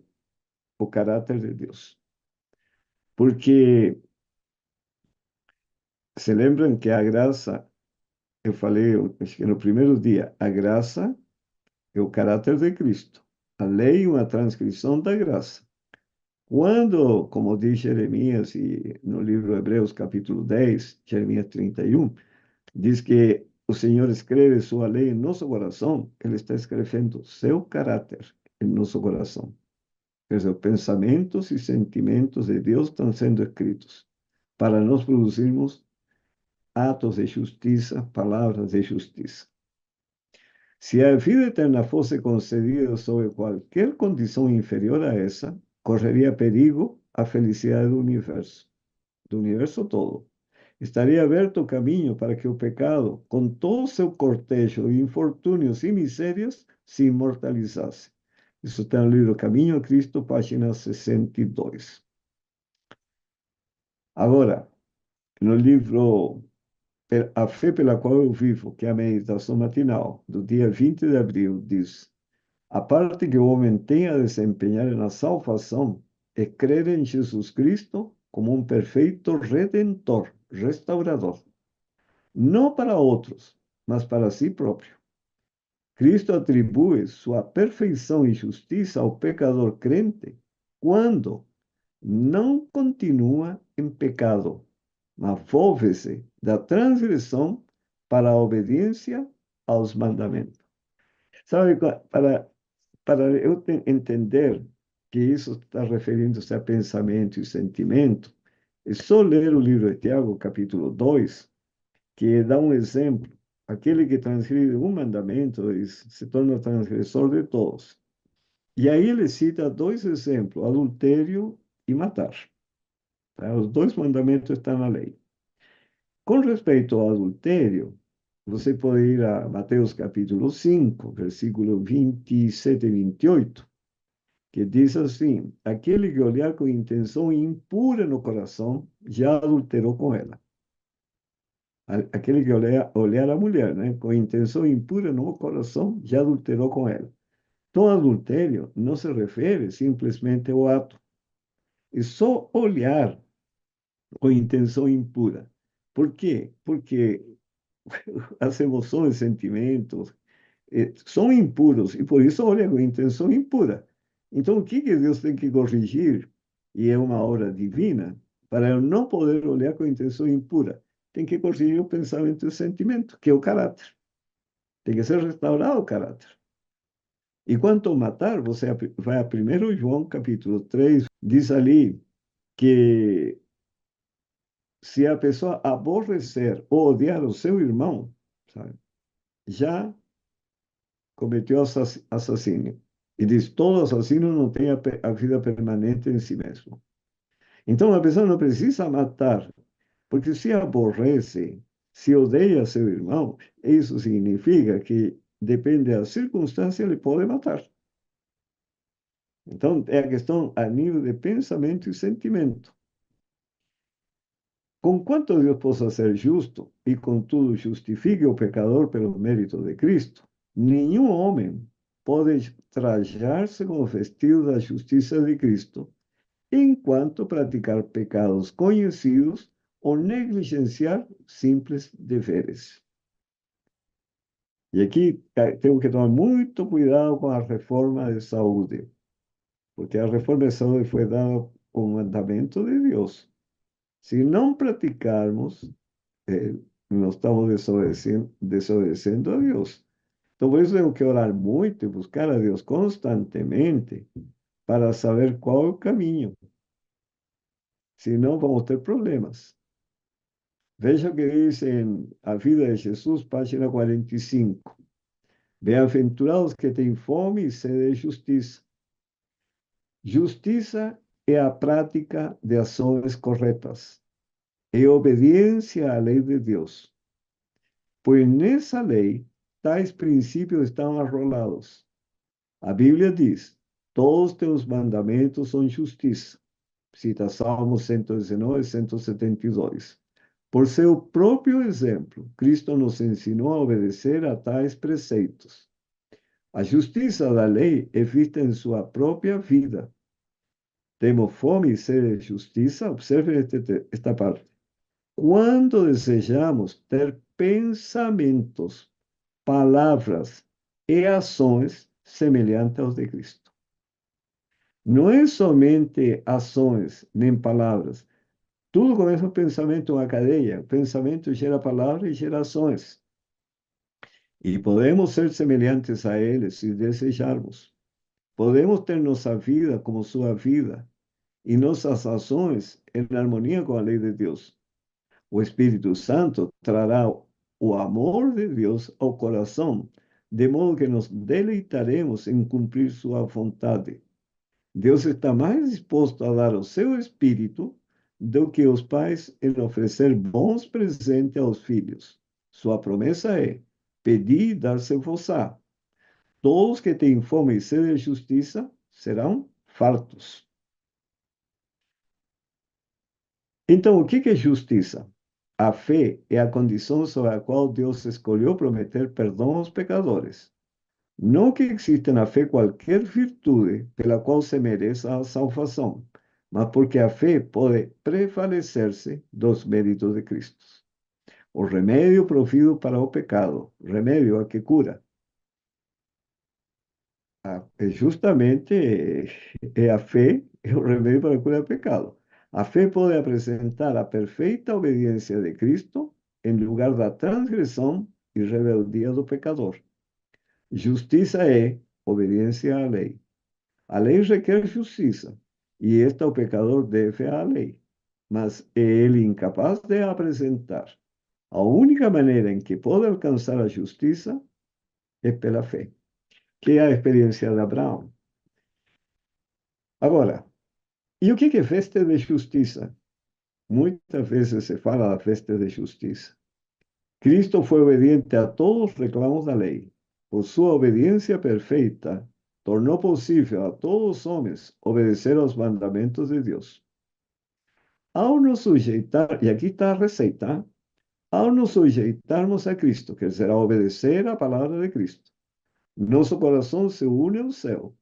o caráter de Deus. Porque se lembram que a graça, eu falei, acho que no primeiro dia, a graça é o caráter de Cristo. A lei é uma transcrição da graça. Quando, como diz Jeremias e no livro Hebreus, capítulo 10, Jeremias 31, diz que o Senhor escreve sua lei em nosso coração, ele está escrevendo seu caráter em nosso coração. Quer dizer, pensamentos e sentimentos de Deus estão sendo escritos para nós produzirmos atos de justiça, palavras de justiça. Se a vida eterna fosse concedida sob qualquer condição inferior a essa, correria perigo a felicidade do universo todo. Estaria aberto o caminho para que o pecado, com todo seu cortejo de infortúnios e misérias, se imortalizasse. Isso está no livro Caminho a Cristo, página 62. Agora, no livro A Fé pela Qual Eu Vivo, que é a meditação matinal, do dia 20 de abril, diz: a parte que o homem tem a desempenhar na salvação é crer em Jesus Cristo como um perfeito redentor, restaurador, não para outros, mas para si próprio. Cristo atribui sua perfeição e justiça ao pecador crente quando não continua em pecado, mas volve-se da transgressão para a obediência aos mandamentos. Sabe, para eu entender que isso está referindo-se a pensamento e sentimento, é só ler o livro de Tiago, capítulo 2, que dá um exemplo. Aquele que transgride um mandamento se torna transgressor de todos. E aí ele cita dois exemplos, adultério e matar. Tá? Os dois mandamentos estão na lei. Com respeito ao adultério, você pode ir a Mateus capítulo 5, versículo 27 e 28, que diz assim: aquele que olhar com intenção impura no coração, já adulterou com ela. Aquele que olhar a mulher, né, com intenção impura no coração, já adulterou com ela. Então, adultério não se refere simplesmente ao ato, é só olhar com intenção impura. Por quê? Porque as emoções, sentimentos, são impuros e por isso olha com intenção impura. Então, o que que Deus tem que corrigir? E é uma obra divina, para eu não poder olhar com intenção impura. Tem que corrigir o pensamento e o sentimento, que é o caráter. Tem que ser restaurado o caráter. E quanto ao matar, você vai a 1 João capítulo 3, diz ali que se a pessoa aborrecer ou odiar o seu irmão, sabe, já cometeu assassínio. E diz, todo assassino não tem a vida permanente em si mesmo. Então, a pessoa não precisa matar, porque se aborrece, se odeia seu irmão, isso significa que, depende da circunstância, ele pode matar. Então, é a questão a nível de pensamento e sentimento. Conquanto Deus possa ser justo e, contudo, justifique o pecador pelo mérito de Cristo, nenhum homem pode trajar-se com o vestido da justiça de Cristo, enquanto praticar pecados conhecidos ou negligenciar simples deveres. E aqui temos que tomar muito cuidado com a reforma de saúde, porque a reforma de saúde foi dada com mandamento de Deus. Se não praticarmos, nós estamos desobedecendo a Deus. Então, por isso temos que orar muito e buscar a Deus constantemente para saber qual é o caminho. Senão, vamos ter problemas. Veja o que diz em A Vida de Jesus, página 45. Bem-aventurados que têm fome e sede de justiça. Justiça é a prática de ações corretas. É obediência à lei de Deus. Pois nessa lei, tais princípios estão arrolados. A Bíblia diz: todos teus mandamentos são justiça. Cita Salmos 119, 172. Por seu próprio exemplo, Cristo nos ensinou a obedecer a tais preceitos. A justiça da lei é vista em sua própria vida. Temos fome e sede de justiça? Observe esta parte. Quando desejamos ter pensamentos, palavras e ações semelhantes aos de Cristo. Não é somente ações nem palavras. Tudo começa com pensamento, uma cadeia. O pensamento gera palavras e gera ações. E podemos ser semelhantes a Ele se desejarmos. Podemos ter nossa vida como sua vida e nossas ações em harmonia com a lei de Deus. O Espírito Santo trará o amor de Deus ao coração, de modo que nos deleitaremos em cumprir sua vontade. Deus está mais disposto a dar o seu Espírito do que os pais em oferecer bons presentes aos filhos. Sua promessa é: pedi e dar-se-vos-á. Todos que têm fome e sede de justiça serão fartos. Então, o que é justiça? A fé é a condição sobre a qual Deus escolheu prometer perdão aos pecadores. Não que exista na fé qualquer virtude pela qual se mereça a salvação, mas porque a fé pode prevalecer-se dos méritos de Cristo. O remédio provido para o pecado, remédio a que cura, é justamente a fé, é o remédio para curar o pecado. A fé pode apresentar a perfeita obediência de Cristo em lugar da transgressão e rebeldia do pecador. Justiça é obediência à lei. A lei requer justiça, e esta o pecador deve à lei, mas é ele incapaz de a apresentar. A única maneira em que pode alcançar a justiça é pela fé, que é a experiência de Abraão. Agora, e o que é festa de justiça? Muitas vezes se fala da festa de justiça. Cristo foi obediente a todos os reclamos da lei. Por sua obediência perfeita, tornou possível a todos os homens obedecer aos mandamentos de Deus. Ao nos sujeitar, e aqui está a receita, ao nos sujeitarmos a Cristo, que será obedecer a palavra de Cristo, Nosso coração se une ao céu.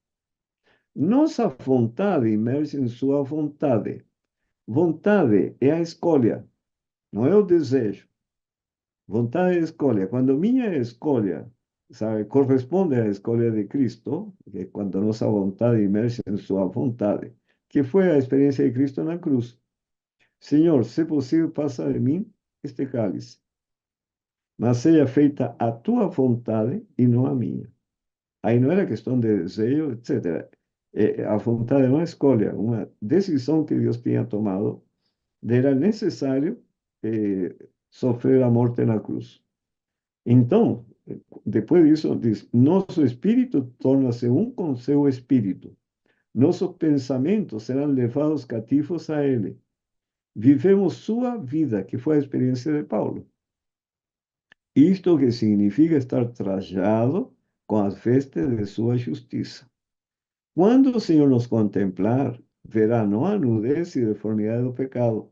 Nossa vontade imerge em sua vontade. Vontade é a escolha, não é o desejo. Vontade é a escolha. Quando minha escolha, sabe, corresponde à escolha de Cristo, que é quando nossa vontade imerge em sua vontade, que foi a experiência de Cristo na cruz. Senhor, se possível, passa de mim este cálice, mas seja feita a tua vontade e não a minha. Aí não era questão de desejo, etc. A vontade é uma escolha, uma decisão que Deus tinha tomado, de era necessário sofrer a morte na cruz. Então, depois disso, diz: nosso espírito torna-se um com seu espírito. Nossos pensamentos serão levados cativos a ele. Vivemos sua vida, que foi a experiência de Paulo. Isto que significa estar trajado com as vestes de sua justiça. Quando o Senhor nos contemplar, verá não a nudez e deformidade do pecado,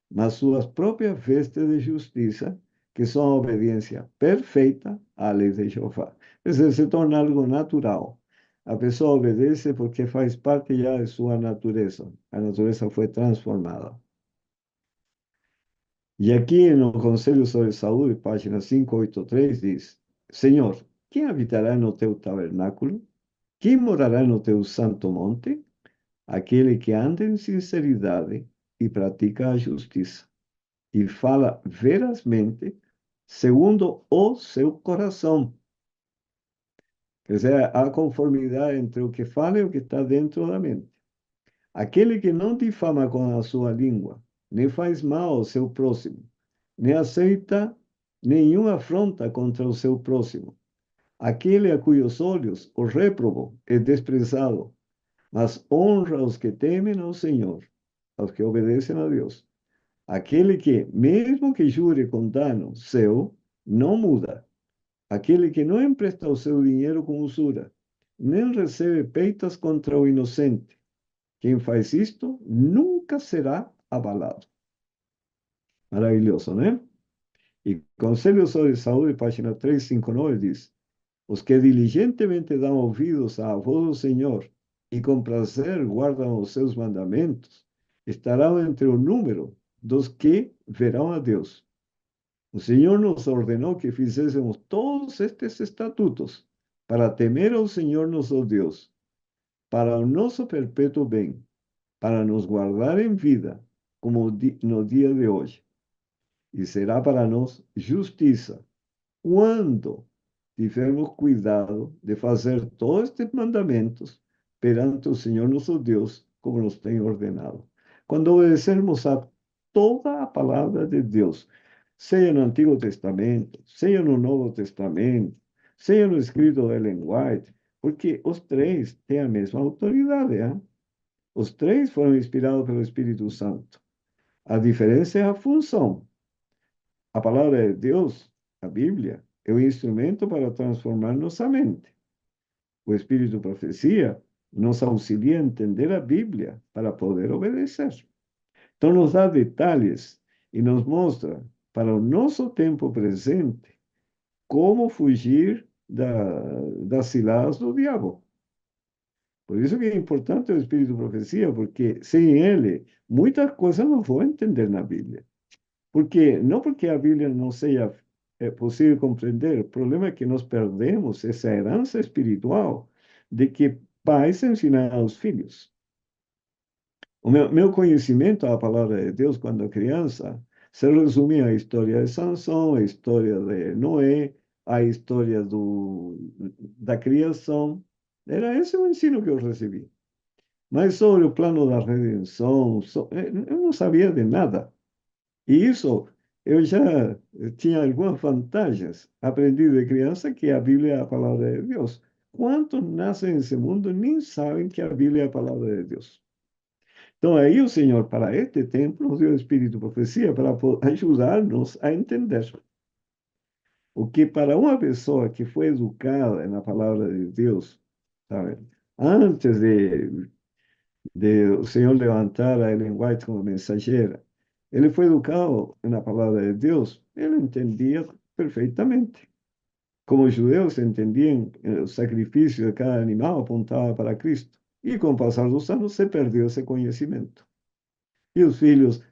mas suas próprias vestes de justiça, que são a obediência perfeita à lei de Jeová. Quer dizer, se torna algo natural. A pessoa obedece porque faz parte já de sua natureza. A natureza foi transformada. E aqui no Conselho sobre Saúde, página 583, diz: Senhor, quem habitará no teu tabernáculo? Quem morará no teu santo monte? Aquele que anda em sinceridade e pratica a justiça, e fala verazmente, segundo o seu coração. Quer dizer, há conformidade entre o que fala e o que está dentro da mente. Aquele que não difama com a sua língua, nem faz mal ao seu próximo, nem aceita nenhuma afronta contra o seu próximo. Aquele a cujos olhos o réprobo é desprezado, mas honra os que temem ao Senhor, aos que obedecem a Deus. Aquele que, mesmo que jure com dano seu, não muda. Aquele que não empresta o seu dinheiro com usura, nem recebe peitas contra o inocente. Quem faz isto nunca será abalado. Maravilhoso, né? E Conselho sobre Saúde, página 359, diz: os que diligentemente dão ouvidos à voz do Senhor e com prazer guardam os seus mandamentos, estarão entre o número dos que verão a Deus. O Senhor nos ordenou que fizéssemos todos estes estatutos para temer ao Senhor nosso Deus, para o nosso perpétuo bem, para nos guardar em vida, como no dia de hoje. E será para nós justiça, quando tivermos cuidado de fazer todos estes mandamentos perante o Senhor nosso Deus, como nos tem ordenado. Quando obedecermos a toda a palavra de Deus, seja no Antigo Testamento, seja no Novo Testamento, seja no escrito de Ellen White, porque os três têm a mesma autoridade, hein? Os três foram inspirados pelo Espírito Santo. A diferença é a função. A palavra de Deus, a Bíblia, é o instrumento para transformar nossa mente. O Espírito Profecia nos auxilia a entender a Bíblia para poder obedecer. Então, nos dá detalhes e nos mostra, para o nosso tempo presente, como fugir das ciladas do diabo. Por isso que é importante o Espírito Profecia, porque sem ele, muitas coisas não vão entender na Bíblia. Porque, não porque a Bíblia não seja possível compreender, o problema é que nós perdemos essa herança espiritual de que pais ensinam aos filhos. O meu conhecimento da palavra de Deus quando criança se resumia à história de Sansão, à história de Noé, à história da criação. Era esse o ensino que eu recebi. Mas sobre o plano da redenção, eu não sabia de nada. E isso eu já tinha algumas vantagens. Aprendi de criança que a Bíblia é a palavra de Deus. Quantos nascem nesse mundo nem sabem que a Bíblia é a palavra de Deus? Então, aí o Senhor, para este tempo, nos deu o Espírito de Profecia para ajudar-nos a entender. O que para uma pessoa que foi educada na palavra de Deus, sabe? Antes de o Senhor levantar a Ellen White como mensageira, ele foi educado na palavra de Deus, ele entendia perfeitamente. Como os judeus entendiam, o sacrifício de cada animal apontava para Cristo. E com o passar dos anos se perdeu esse conhecimento. E os filhos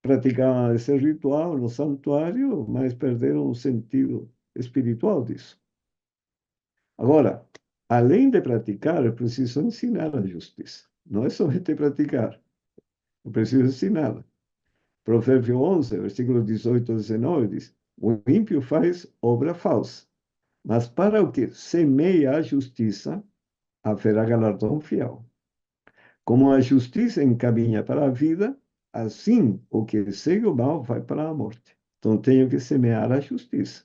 praticavam esse ritual no santuário, mas perderam o sentido espiritual disso. Agora, além de praticar, eu preciso ensinar a justiça. Não é somente praticar, eu preciso ensiná-la. Provérbio 11, versículos 18 e 19 diz: o ímpio faz obra falsa, mas para o que semeia a justiça, haverá galardão fiel. Como a justiça encaminha para a vida, assim o que segue o mal vai para a morte. Então tenho que semear a justiça.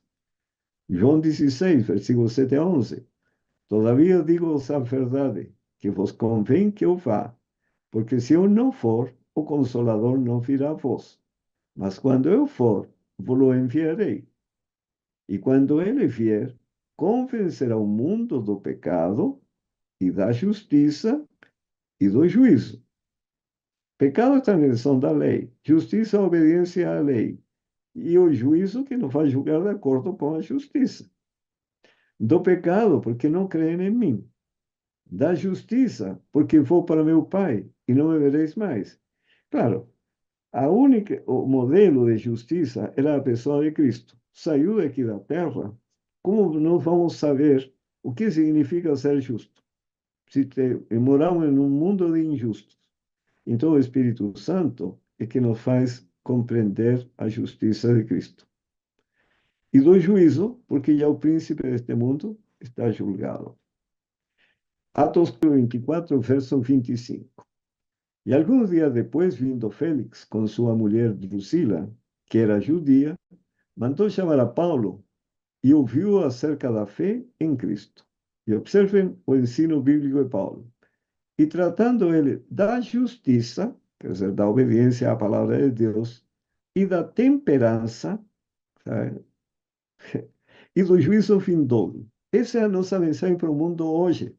João 16, versículos 7 a 11. Todavia digo-vos a verdade, que vos convém que eu vá, porque se eu não for, o Consolador não virá a vós. Mas quando eu for, vos-lo enviarei. E quando ele vier, convencerá o mundo do pecado e da justiça e do juízo. Pecado é a transgressão da lei, justiça é a obediência à lei, e o juízo que nos faz julgar de acordo com a justiça. Do pecado, porque não creem em mim. Da justiça, porque vou para meu Pai e não me vereis mais. Claro, o modelo de justiça era a pessoa de Cristo. Saiu daqui da terra, como não vamos saber o que significa ser justo? Se moramos em um mundo de injustos. Então, o Espírito Santo é que nos faz compreender a justiça de Cristo. E do juízo, porque já o príncipe deste mundo está julgado. Atos 24, verso 25. E alguns dias depois, vindo Félix com sua mulher Drusila, que era judia, mandou chamar a Paulo e ouviu acerca da fé em Cristo. E observem o ensino bíblico de Paulo. E tratando ele da justiça, quer dizer, da obediência à palavra de Deus, e da temperança, sabe? E do juízo vindouro. Essa é a nossa mensagem para o mundo hoje.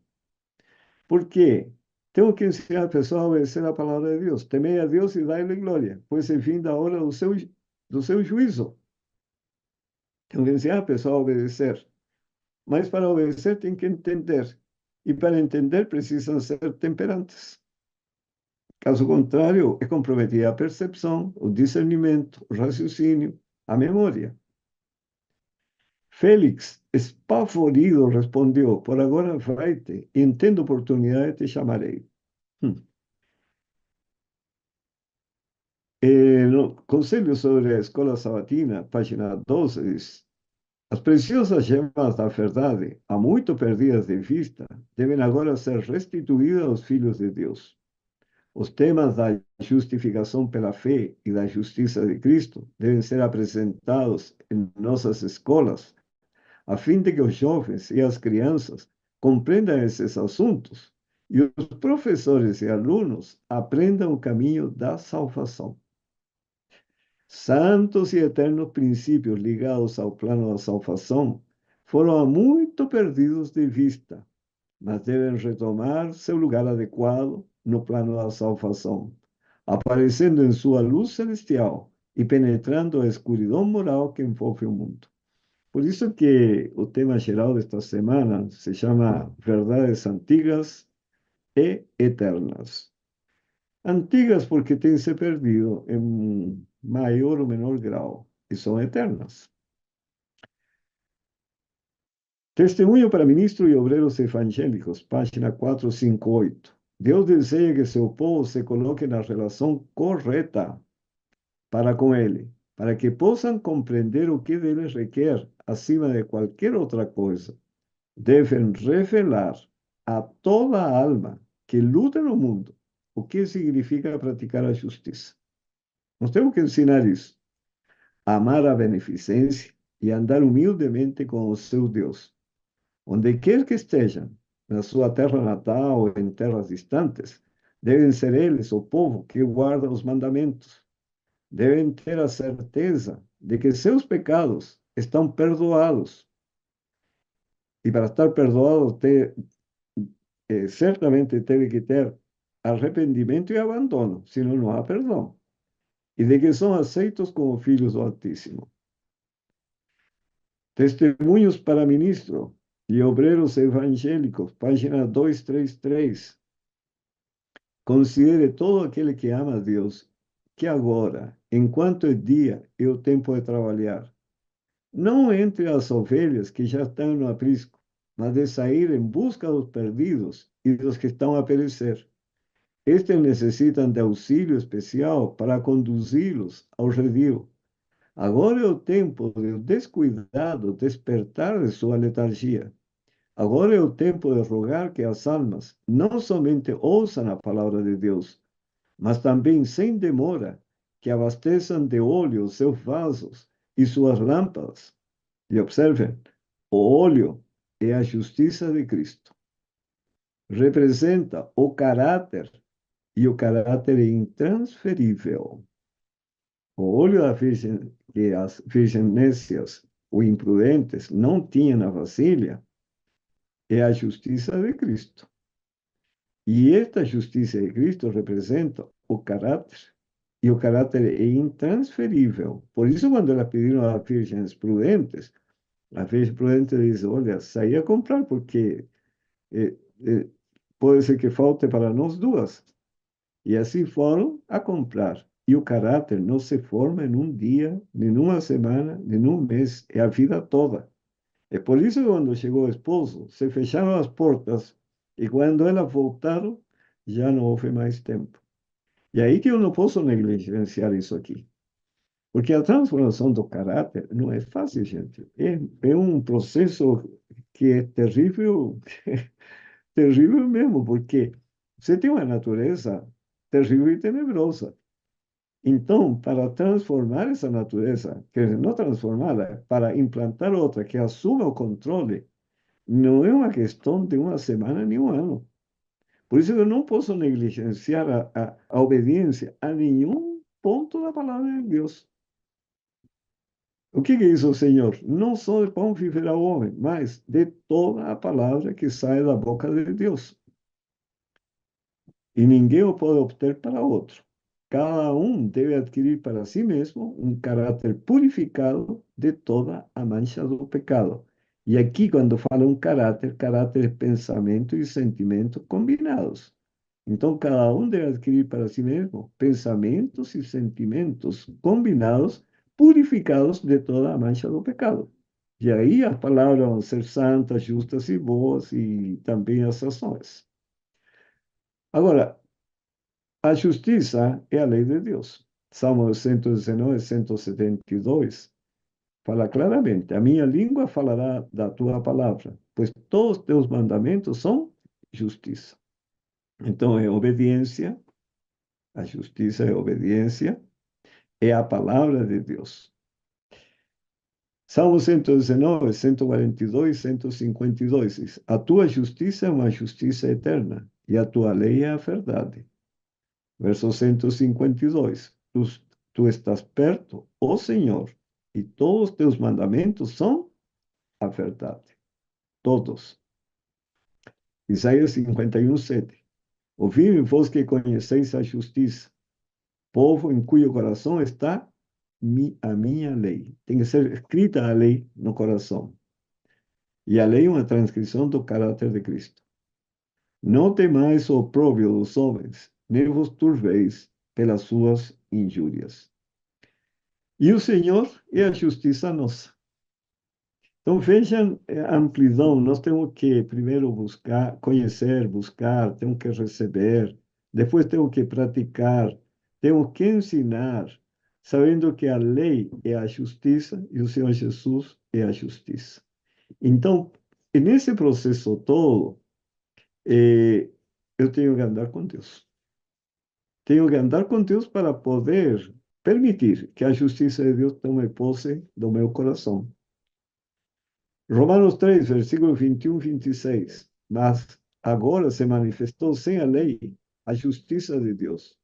Por quê? Temos que ensinar a pessoa a obedecer a palavra de Deus. Temei a Deus e dai-lhe glória, pois é vinda a hora do seu juízo. Temos que ensinar a pessoa a obedecer. Mas para obedecer tem que entender. E para entender precisam ser temperantes. Caso contrário, é comprometida a percepção, o discernimento, o raciocínio, a memória. Félix, espavorido, respondeu: por agora vai-te, e tendo oportunidade te chamarei. No Conselho sobre a Escola Sabatina, página 12, diz: as preciosas gemas da verdade, há muito perdidas de vista, devem agora ser restituídas aos filhos de Deus. Os temas da justificação pela fé e da justiça de Cristo devem ser apresentados em nossas escolas, a fim de que os jovens e as crianças compreendam esses assuntos e os professores e alunos aprendam o caminho da salvação. Santos e eternos princípios ligados ao plano da salvação foram há muito perdidos de vista, mas devem retomar seu lugar adequado no plano da salvação, aparecendo em sua luz celestial e penetrando a escuridão moral que envolve o mundo. Por isso que o tema geral desta semana se chama Verdades Antigas e Eternas. Antigas porque têm se perdido em maior ou menor grau, e são eternas. Testemunho para ministros e obreiros evangélicos, página 458. Deus deseja que seu povo se coloque na relação correta para com Ele, para que possam compreender o que dele requer acima de qualquer outra coisa. Devem revelar a toda alma que luta no mundo o que significa praticar a justiça. Nós temos que ensinar isso. Amar a beneficência e andar humildemente com o seu Deus. Onde quer que estejam, na sua terra natal ou em terras distantes, devem ser eles o povo que guarda os mandamentos. Devem ter a certeza de que seus pecados estão perdoados. E para estar perdoado, certamente teve que ter arrependimento e abandono, senão não há perdão. E de que são aceitos como filhos do Altíssimo. Testemunhos para Ministro e Obreros Evangélicos, página 233. Considere todo aquele que ama a Deus, que agora, enquanto é dia, é o tempo de trabalhar. Não entre as ovelhas que já estão no aprisco, mas de sair em busca dos perdidos e dos que estão a perecer. Estes necessitam de auxílio especial para conduzi-los ao redil. Agora é o tempo do descuidado despertar de sua letargia. Agora é o tempo de rogar que as almas não somente ouçam a palavra de Deus, mas também, sem demora, que abasteçam de óleo os seus vasos e suas lâmpadas. E observem, o óleo é a justiça de Cristo. Representa o caráter, e o caráter é intransferível. O óleo da virgem, que as virgens nécias ou imprudentes não tinham na vasilha, é a justiça de Cristo. E esta justiça de Cristo representa o caráter, e o caráter é intransferível. Por isso, quando elas pediram às virgens prudentes, a virgem prudente diz: olha, saí a comprar, porque eh, eh, pode ser que falte para nós duas. E assim foram a comprar. E o caráter não se forma em um dia, nem numa semana, nem num mês, é a vida toda. É por isso que quando chegou o esposo, se fecharam as portas, e quando elas voltaram, já não houve mais tempo. E aí que eu não posso negligenciar isso aqui. Porque a transformação do caráter não é fácil, gente. É um processo que é terrível, terrível mesmo, porque você tem uma natureza terrível e tenebrosa. Então, para transformar essa natureza, quer dizer, não transformá-la, para implantar outra que assuma o controle, não é uma questão de uma semana nem um ano. Por isso eu não posso negligenciar a obediência a nenhum ponto da palavra de Deus. O que diz o Senhor? Não só de pão viverá o homem, mas de toda a palavra que sai da boca de Deus. E ninguém o pode obter para outro. Cada um deve adquirir para si mesmo um caráter purificado de toda a mancha do pecado. E aqui, quando fala um caráter, caráter é pensamento e sentimento combinados. Então, cada um deve adquirir para si mesmo pensamentos e sentimentos combinados, purificados de toda a mancha do pecado. E aí as palavras vão ser santas, justas e boas, e também as ações. Agora, a justiça é a lei de Deus. Salmo 119, 172 fala claramente: a minha língua falará da tua palavra, pois todos os teus mandamentos são justiça. Então, é obediência, a justiça é obediência, é a palavra de Deus. Salmo 119, 142, 152 diz: a tua justiça é uma justiça eterna, e a tua lei é a verdade. Verso 152. Tu estás perto, ó Senhor, e todos os teus mandamentos são a verdade. Todos. Isaías 51, 7. Ouvi vós que conheceis a justiça, povo em cujo coração está a minha lei. Tem que ser escrita a lei no coração. E a lei é uma transcrição do caráter de Cristo. Não temais o opróbrio dos homens, nem vos turbeis pelas suas injúrias. E o Senhor é a justiça nossa. Então vejam a amplidão. Nós temos que primeiro buscar, conhecer, buscar, temos que receber, depois temos que praticar, temos que ensinar, sabendo que a lei é a justiça e o Senhor Jesus é a justiça. Então, nesse processo todo, eu tenho que andar com Deus. Tenho que andar com Deus para poder permitir que a justiça de Deus tome posse do meu coração. Romanos 3, versículo 21, 26. Mas agora se manifestou sem a lei a justiça de Deus,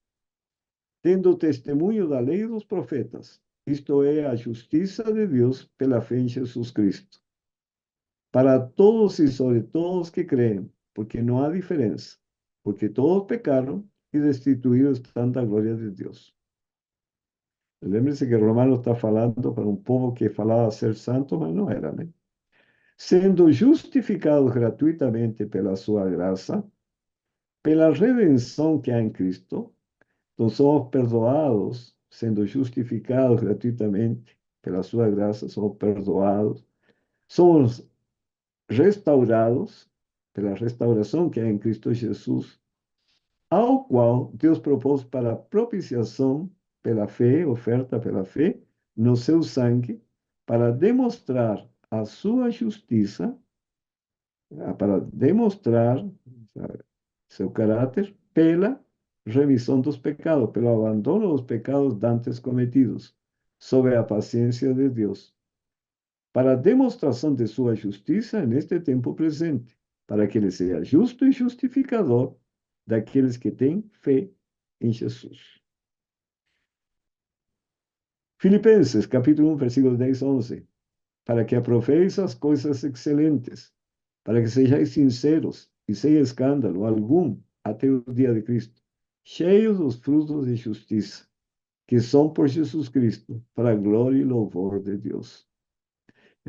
tendo o testemunho da lei e dos profetas. Isto é a justiça de Deus pela fé em Jesus Cristo. Para todos e sobre todos que creem, porque não há diferença, porque todos pecaram e destituídos estão da glória de Deus. Lembre-se que Romano está falando para um povo que falava ser santo, mas não era, né? Sendo justificados gratuitamente pela sua graça, pela redenção que há em Cristo, então somos perdoados, sendo justificados gratuitamente pela sua graça, somos perdoados, somos restaurados pela restauração que há em Cristo Jesus, ao qual Deus propôs para propiciação pela fé, oferta pela fé, no seu sangue, para demonstrar a sua justiça, para demonstrar seu caráter pela remissão dos pecados, pelo abandono dos pecados dantes cometidos, sob a paciência de Deus, para a demonstração de sua justiça neste tempo presente, para que ele seja justo e justificador daqueles que têm fé em Jesus. Filipenses, capítulo 1, versículos 10 a 11. Para que aproveis as coisas excelentes, para que sejais sinceros e sem escândalo algum até o dia de Cristo, cheios dos frutos de justiça, que são por Jesus Cristo, para a glória e louvor de Deus.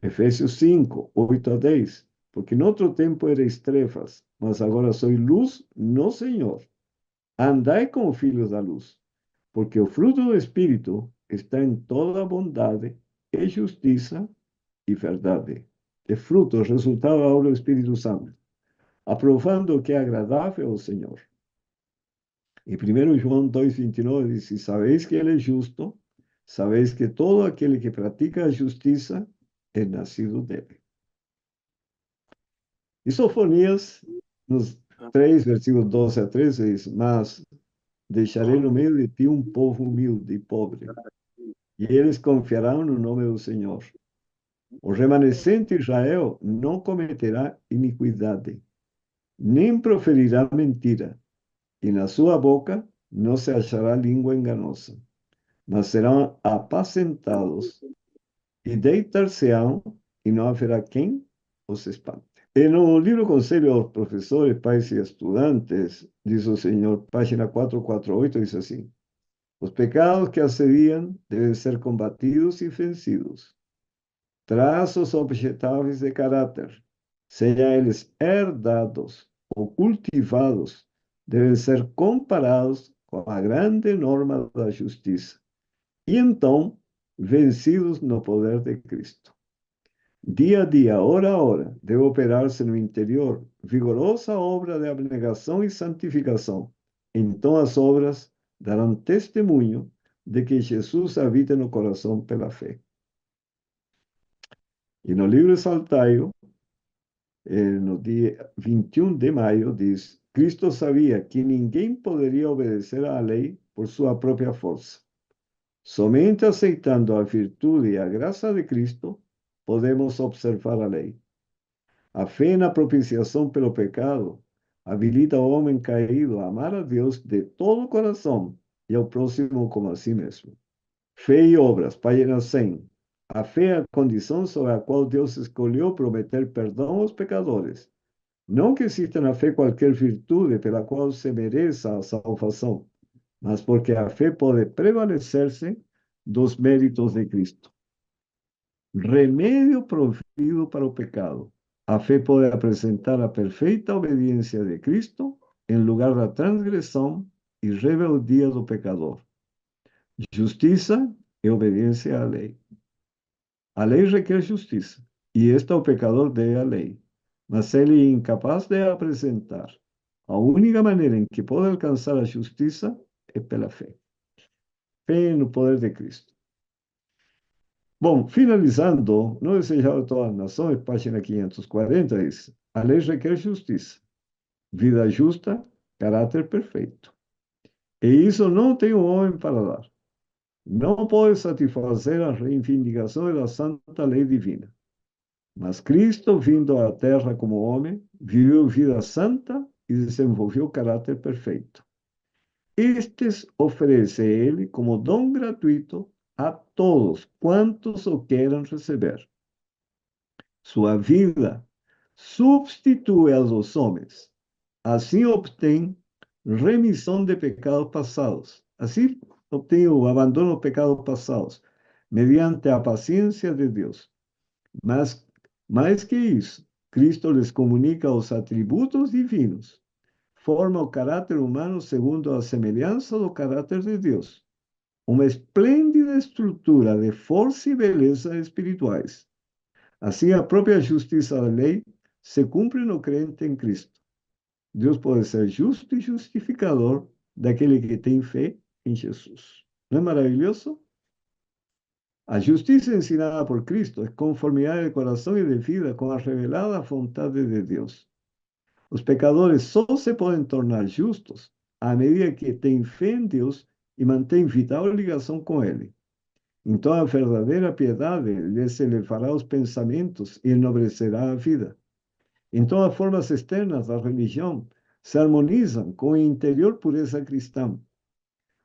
Efésios 5, 8 a 10. Porque noutro tempo erais trevas, mas agora sois luz no Senhor. Andai como filhos da luz, porque o fruto do Espírito está em toda bondade e justiça e verdade. De frutos, resultado da obra do Espírito Santo, aprovando o que é agradável ao Senhor. E 1 João 2,29 diz: se sabeis que Ele é justo, sabeis que todo aquele que pratica a justiça é nascido dele. E Sofonias, nos 3, versículos 12 a 13, diz: mas deixarei no meio de ti um povo humilde e pobre, e eles confiarão no nome do Senhor. O remanescente Israel não cometerá iniquidade, nem proferirá mentira, e na sua boca não se achará língua enganosa, mas serão apacentados e deitar-se-ão, e não haverá quem os espante. E no livro Conselho aos Professores, Pais e Estudantes, diz o Senhor, página 448, diz assim: os pecados que assediam devem ser combatidos e vencidos. Traços objetáveis de caráter, sejam eles herdados ou cultivados, devem ser comparados com a grande norma da justiça e então vencidos no poder de Cristo. Dia a dia, hora a hora, deve operar-se no interior vigorosa obra de abnegação e santificação. Então as obras darão testemunho de que Jesus habita no coração pela fé. E no livro Saltaio, no dia 21 de maio, diz: Cristo sabia que ninguém poderia obedecer à lei por sua própria força. Somente aceitando a virtude e a graça de Cristo, podemos observar a lei. A fé na propiciação pelo pecado habilita o homem caído a amar a Deus de todo o coração e ao próximo como a si mesmo. Fé e obras, página 100. A fé é a condição sobre a qual Deus escolheu prometer perdão aos pecadores. Não que exista na fé qualquer virtude pela qual se mereça a salvação, mas porque a fé pode prevalecer-se dos méritos de Cristo. Remédio provido para o pecado. A fé pode apresentar a perfeita obediência de Cristo em lugar da transgressão e rebeldia do pecador. Justiça e obediência à lei. A lei requer justiça, e esta o pecador deve à lei. Mas ele é incapaz de apresentar. A única maneira em que pode alcançar a justiça é pela fé. Fé no poder de Cristo. Bom, finalizando, no desejado de todas as nações, página 540, diz: a lei requer justiça, vida justa, caráter perfeito. E isso não tem um homem para dar. Não pode satisfazer as reivindicações da santa lei divina. Mas Cristo, vindo à terra como homem, viveu vida santa e desenvolveu caráter perfeito. Estes oferece ele como dom gratuito a todos quantos o queiram receber. Sua vida substitui a dos homens. Assim obtém remissão de pecados passados. Assim obtenido o abandono dos pecados pasados, mediante a paciencia de Dios. Mas, mais que isso, Cristo lhes comunica os atributos divinos, forma o caráter humano segundo a semelhança do caráter de Deus, uma esplêndida estrutura de força e beleza espirituais. Assim, a própria justiça da lei se cumpre no crente em Cristo. Deus pode ser justo e justificador daquele que tem fé em Jesus. Não é maravilhoso? A justiça ensinada por Cristo é conformidade de coração e de vida com a revelada vontade de Deus. Os pecadores só se podem tornar justos à medida que têm fé em Deus e mantêm vital ligação com Ele. Então a verdadeira piedade lhes elevará os pensamentos e enobrecerá a vida. Então as formas externas da religião se harmonizam com a interior pureza cristã.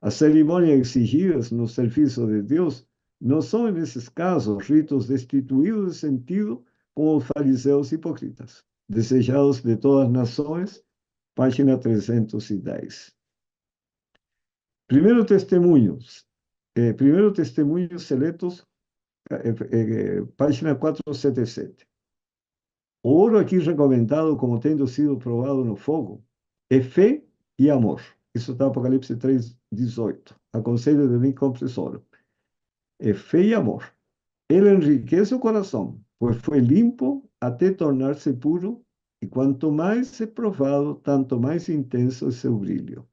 As cerimônias exigidas no serviço de Deus não são, nesses casos, ritos destituídos de sentido como os fariseus hipócritas, desejados de todas as nações, página 310. Primeiro testemunhos seletos, página 477. O ouro aqui recomendado como tendo sido provado no fogo é fé e amor. Isso está em Apocalipse 3:18. Aconselho de mim, compres ouro. É fé e amor. Ele enriquece o coração, pois foi limpo até tornar-se puro, e quanto mais é provado, tanto mais intenso é seu brilho.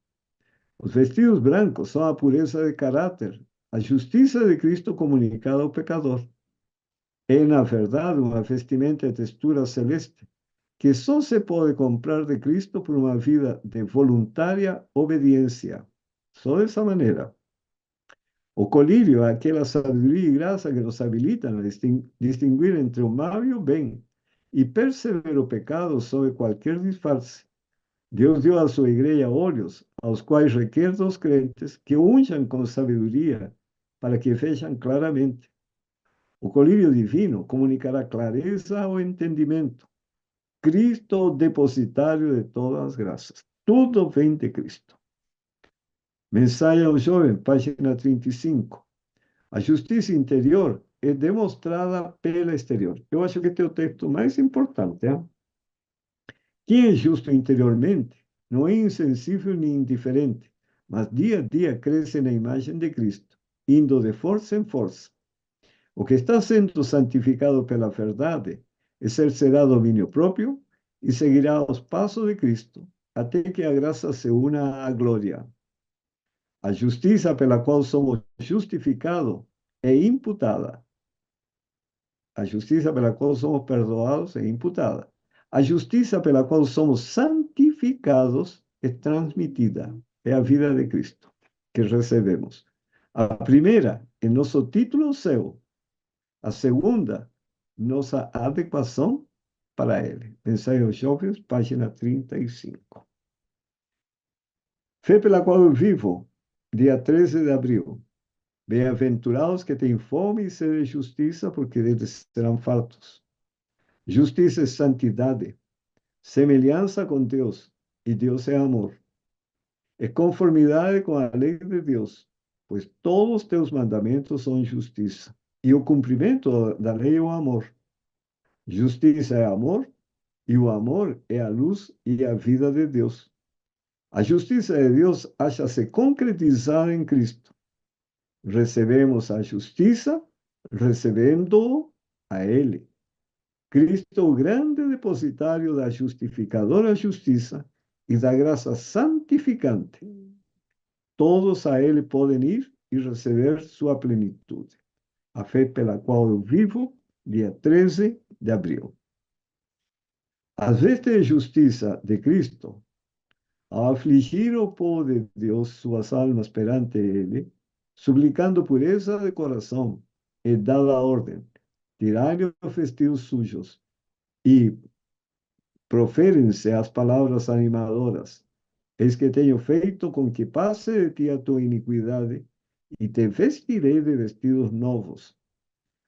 Os vestidos brancos são a pureza de caráter, a justiça de Cristo comunicada ao pecador. É, na verdade, uma vestimenta de textura celeste, que só se pode comprar de Cristo por uma vida de voluntária obediência. Só dessa maneira. O colírio é aquela sabedoria e graça que nos habilitam a distinguir entre o mal e o bem e perceber o pecado sob qualquer disfarce. Deus deu à sua igreja olhos, aos quais requer dos crentes que o unjam com sabedoria para que vejam claramente. O colírio divino comunicará clareza ao entendimento. Cristo, o depositário de todas as graças. Tudo vem de Cristo. Mensagem ao jovem, página 35. A justiça interior é demonstrada pela exterior. Eu acho que este é o texto mais importante. Quem é justo interiormente não é insensível nem indiferente, mas dia a dia cresce na imagem de Cristo, indo de força em força. O que está sendo santificado pela verdade exercerá domínio próprio e seguirá os passos de Cristo, até que a graça se una à glória. A justiça pela qual somos justificados é imputada. A justiça pela qual somos perdoados é imputada. A justiça pela qual somos santificados é transmitida. É a vida de Cristo que recebemos. A primeira é nosso título ao céu. A segunda, nossa adequação para Ele. Mensagem aos jovens, página 35. Fé pela qual eu vivo, dia 13 de abril. Bem-aventurados que têm fome e sede de justiça, porque eles serão fartos. Justiça é santidade, semelhança com Deus, e Deus é amor. É conformidade com a lei de Deus, pois todos os teus mandamentos são justiça, e o cumprimento da lei é o amor. Justiça é amor, e o amor é a luz e a vida de Deus. A justiça de Deus acha-se concretizada em Cristo. Recebemos a justiça recebendo a Ele. Cristo, o grande depositário da justificadora justiça e da graça santificante. Todos a Ele podem ir e receber sua plenitude. A fé pela qual eu vivo, dia 13 de abril. As vestes de justiça de Cristo, ao afligir o povo de Deus, suas almas perante Ele, suplicando pureza de coração, é dada a ordem, tirai os vestidos sujos e proferem-se as palavras animadoras. Eis que tenho feito com que passe de ti a tua iniquidade e te vestirei de vestidos novos.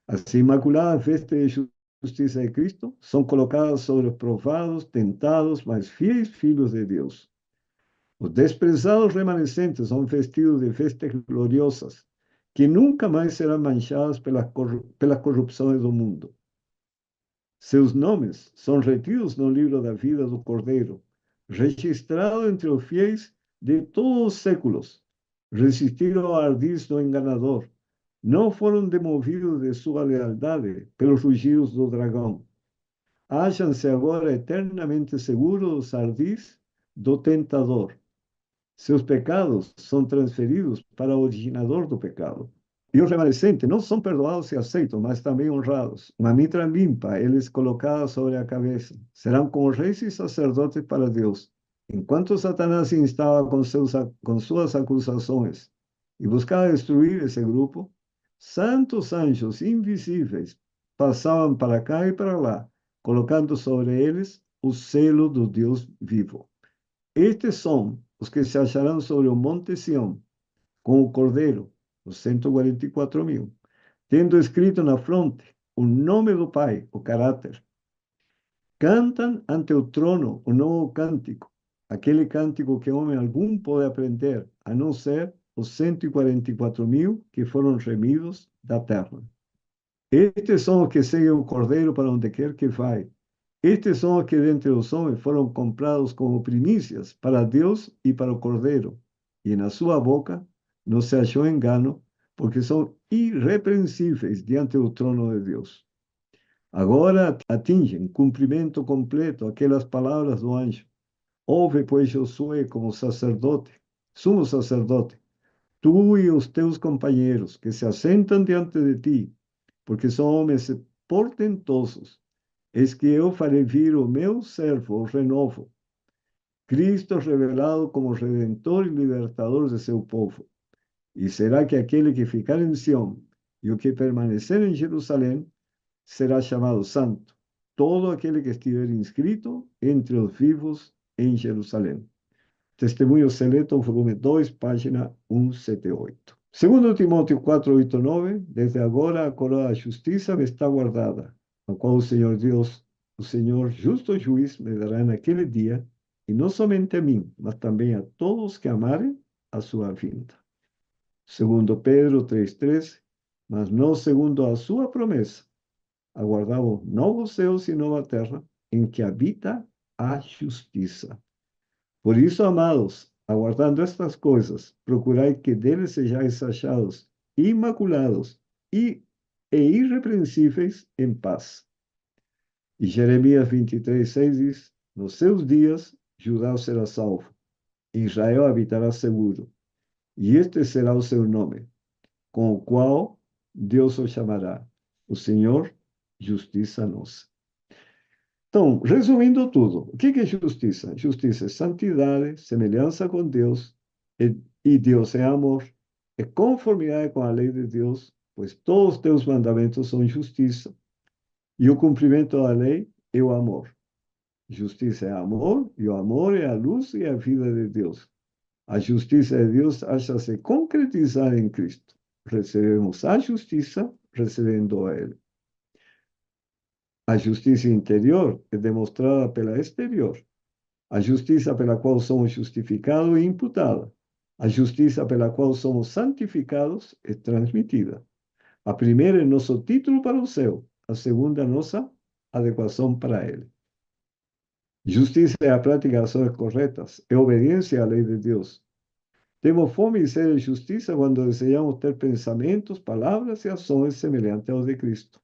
As imaculadas vestes de justiça de Cristo são colocadas sobre os provados, tentados, mas fiéis filhos de Deus. Os desprezados remanescentes são vestidos de vestes gloriosas, que nunca mais serão manchadas pelas corrupções do mundo. Seus nomes são retidos no livro da vida do Cordeiro, registrado entre os fiéis de todos os séculos. Resistiram ao ardis do enganador, não foram demovidos de sua lealdade pelos rugidos do dragão. Acham-se agora eternamente seguros dos ardis do tentador. Seus pecados são transferidos para o originador do pecado. E os remanescentes não são perdoados e aceitos, mas também honrados. Uma mitra limpa, eles colocada sobre a cabeça. Serão como reis e sacerdotes para Deus. Enquanto Satanás se instava com suas acusações e buscava destruir esse grupo, santos anjos invisíveis passavam para cá e para lá, colocando sobre eles o selo do Deus vivo. Estes são os que se acharão sobre o monte Sião, com o Cordeiro, os 144.000, tendo escrito na fronte o nome do Pai, o caráter. Cantam ante o trono o novo cântico, aquele cântico que homem algum pode aprender, a não ser os 144.000 que foram remidos da terra. Estes são os que seguem o Cordeiro para onde quer que vai. Estes são os que dentre os homens foram comprados como primícias para Deus e para o Cordeiro. E na sua boca não se achou engano, porque são irrepreensíveis diante do trono de Deus. Agora atingem cumprimento completo aquelas palavras do anjo. Ouve, pois, Josué, como sacerdote, sumo sacerdote, tu e os teus companheiros que se assentam diante de ti, porque são homens portentosos. Eis que eu farei vir o meu servo, o renovo, Cristo revelado como Redentor e Libertador de seu povo. E será que aquele que ficar em Sião e o que permanecer em Jerusalém será chamado santo, todo aquele que estiver inscrito entre os vivos em Jerusalém. Testemunho Seleto, volume 2, página 178. Segundo Timóteo 4:8-9, desde agora a coroa da justiça me está guardada, a qual o Senhor Deus, o Senhor justo juiz, me dará naquele dia, e não somente a mim, mas também a todos que amarem a sua vinda. Segundo Pedro 3:13, mas não segundo a sua promessa, aguardamos novos céus e nova terra, em que habita a justiça. Por isso, amados, aguardando estas coisas, procurai que deles sejais achados imaculados e irrepreensíveis em paz. E Jeremias 23:6 diz: nos seus dias, Judá será salvo, Israel habitará seguro, e este será o seu nome, com o qual Deus o chamará, o Senhor, justiça nossa. Então, resumindo tudo, o que é justiça? Justiça é santidade, semelhança com Deus, e Deus é amor, é conformidade com a lei de Deus, pois todos os teus mandamentos são justiça, e o cumprimento da lei é o amor. Justiça é amor, e o amor é a luz e a vida de Deus. A justiça de Deus acha-se concretizada em Cristo. Recebemos a justiça recebendo a Ele. A justiça interior é demonstrada pela exterior. A justiça pela qual somos justificados e imputada. A justiça pela qual somos santificados é transmitida. A primeira é nosso título para o céu. A segunda, nossa adequação para ele. Justiça é a prática das ações corretas. É obediência à lei de Deus. Temos fome e sede de justiça quando desejamos ter pensamentos, palavras e ações semelhantes aos de Cristo.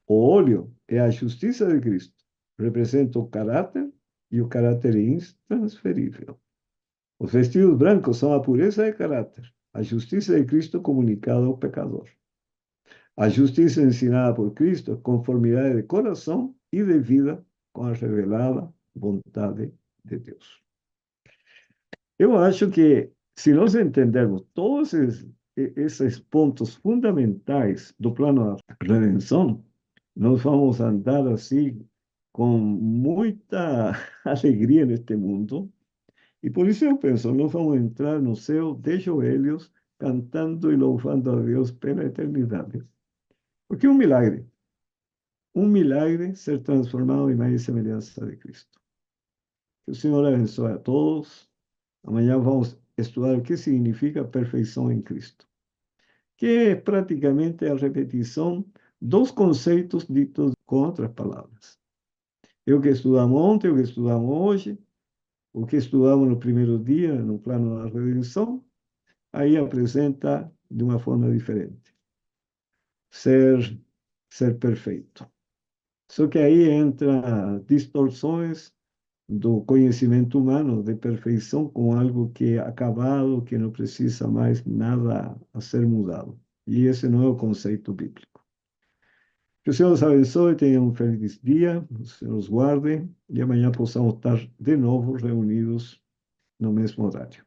O óleo é a justiça de Cristo. Representa o caráter e o caráter intransferível. Os vestidos brancos são a pureza de caráter, a justiça de Cristo comunicada ao pecador. A justiça ensinada por Cristo é conformidade de coração e de vida com a revelada vontade de Deus. Eu acho que, se nós entendermos todos esses pontos fundamentais do plano da redenção, nós vamos andar assim com muita alegria neste mundo. E por isso eu penso, nós vamos entrar no céu de joelhos, cantando e louvando a Deus pela eternidade. Porque é um milagre ser transformado em imagem e semelhança de Cristo. Que o Senhor abençoe a todos, Amanhã vamos estudar o que significa perfeição em Cristo, que é praticamente a repetição dos conceitos ditos com outras palavras. É o que estudamos ontem, o que estudamos hoje, o que estudamos no primeiro dia, no plano da redenção, aí apresenta de uma forma diferente. Ser, ser perfeito. Só que aí entra distorções do conhecimento humano de perfeição com algo que é acabado, que não precisa mais nada a ser mudado. E esse não é o conceito bíblico. Que o Senhor os abençoe, tenha um feliz dia, o Senhor os guarde, e amanhã possamos estar de novo reunidos no mesmo horário.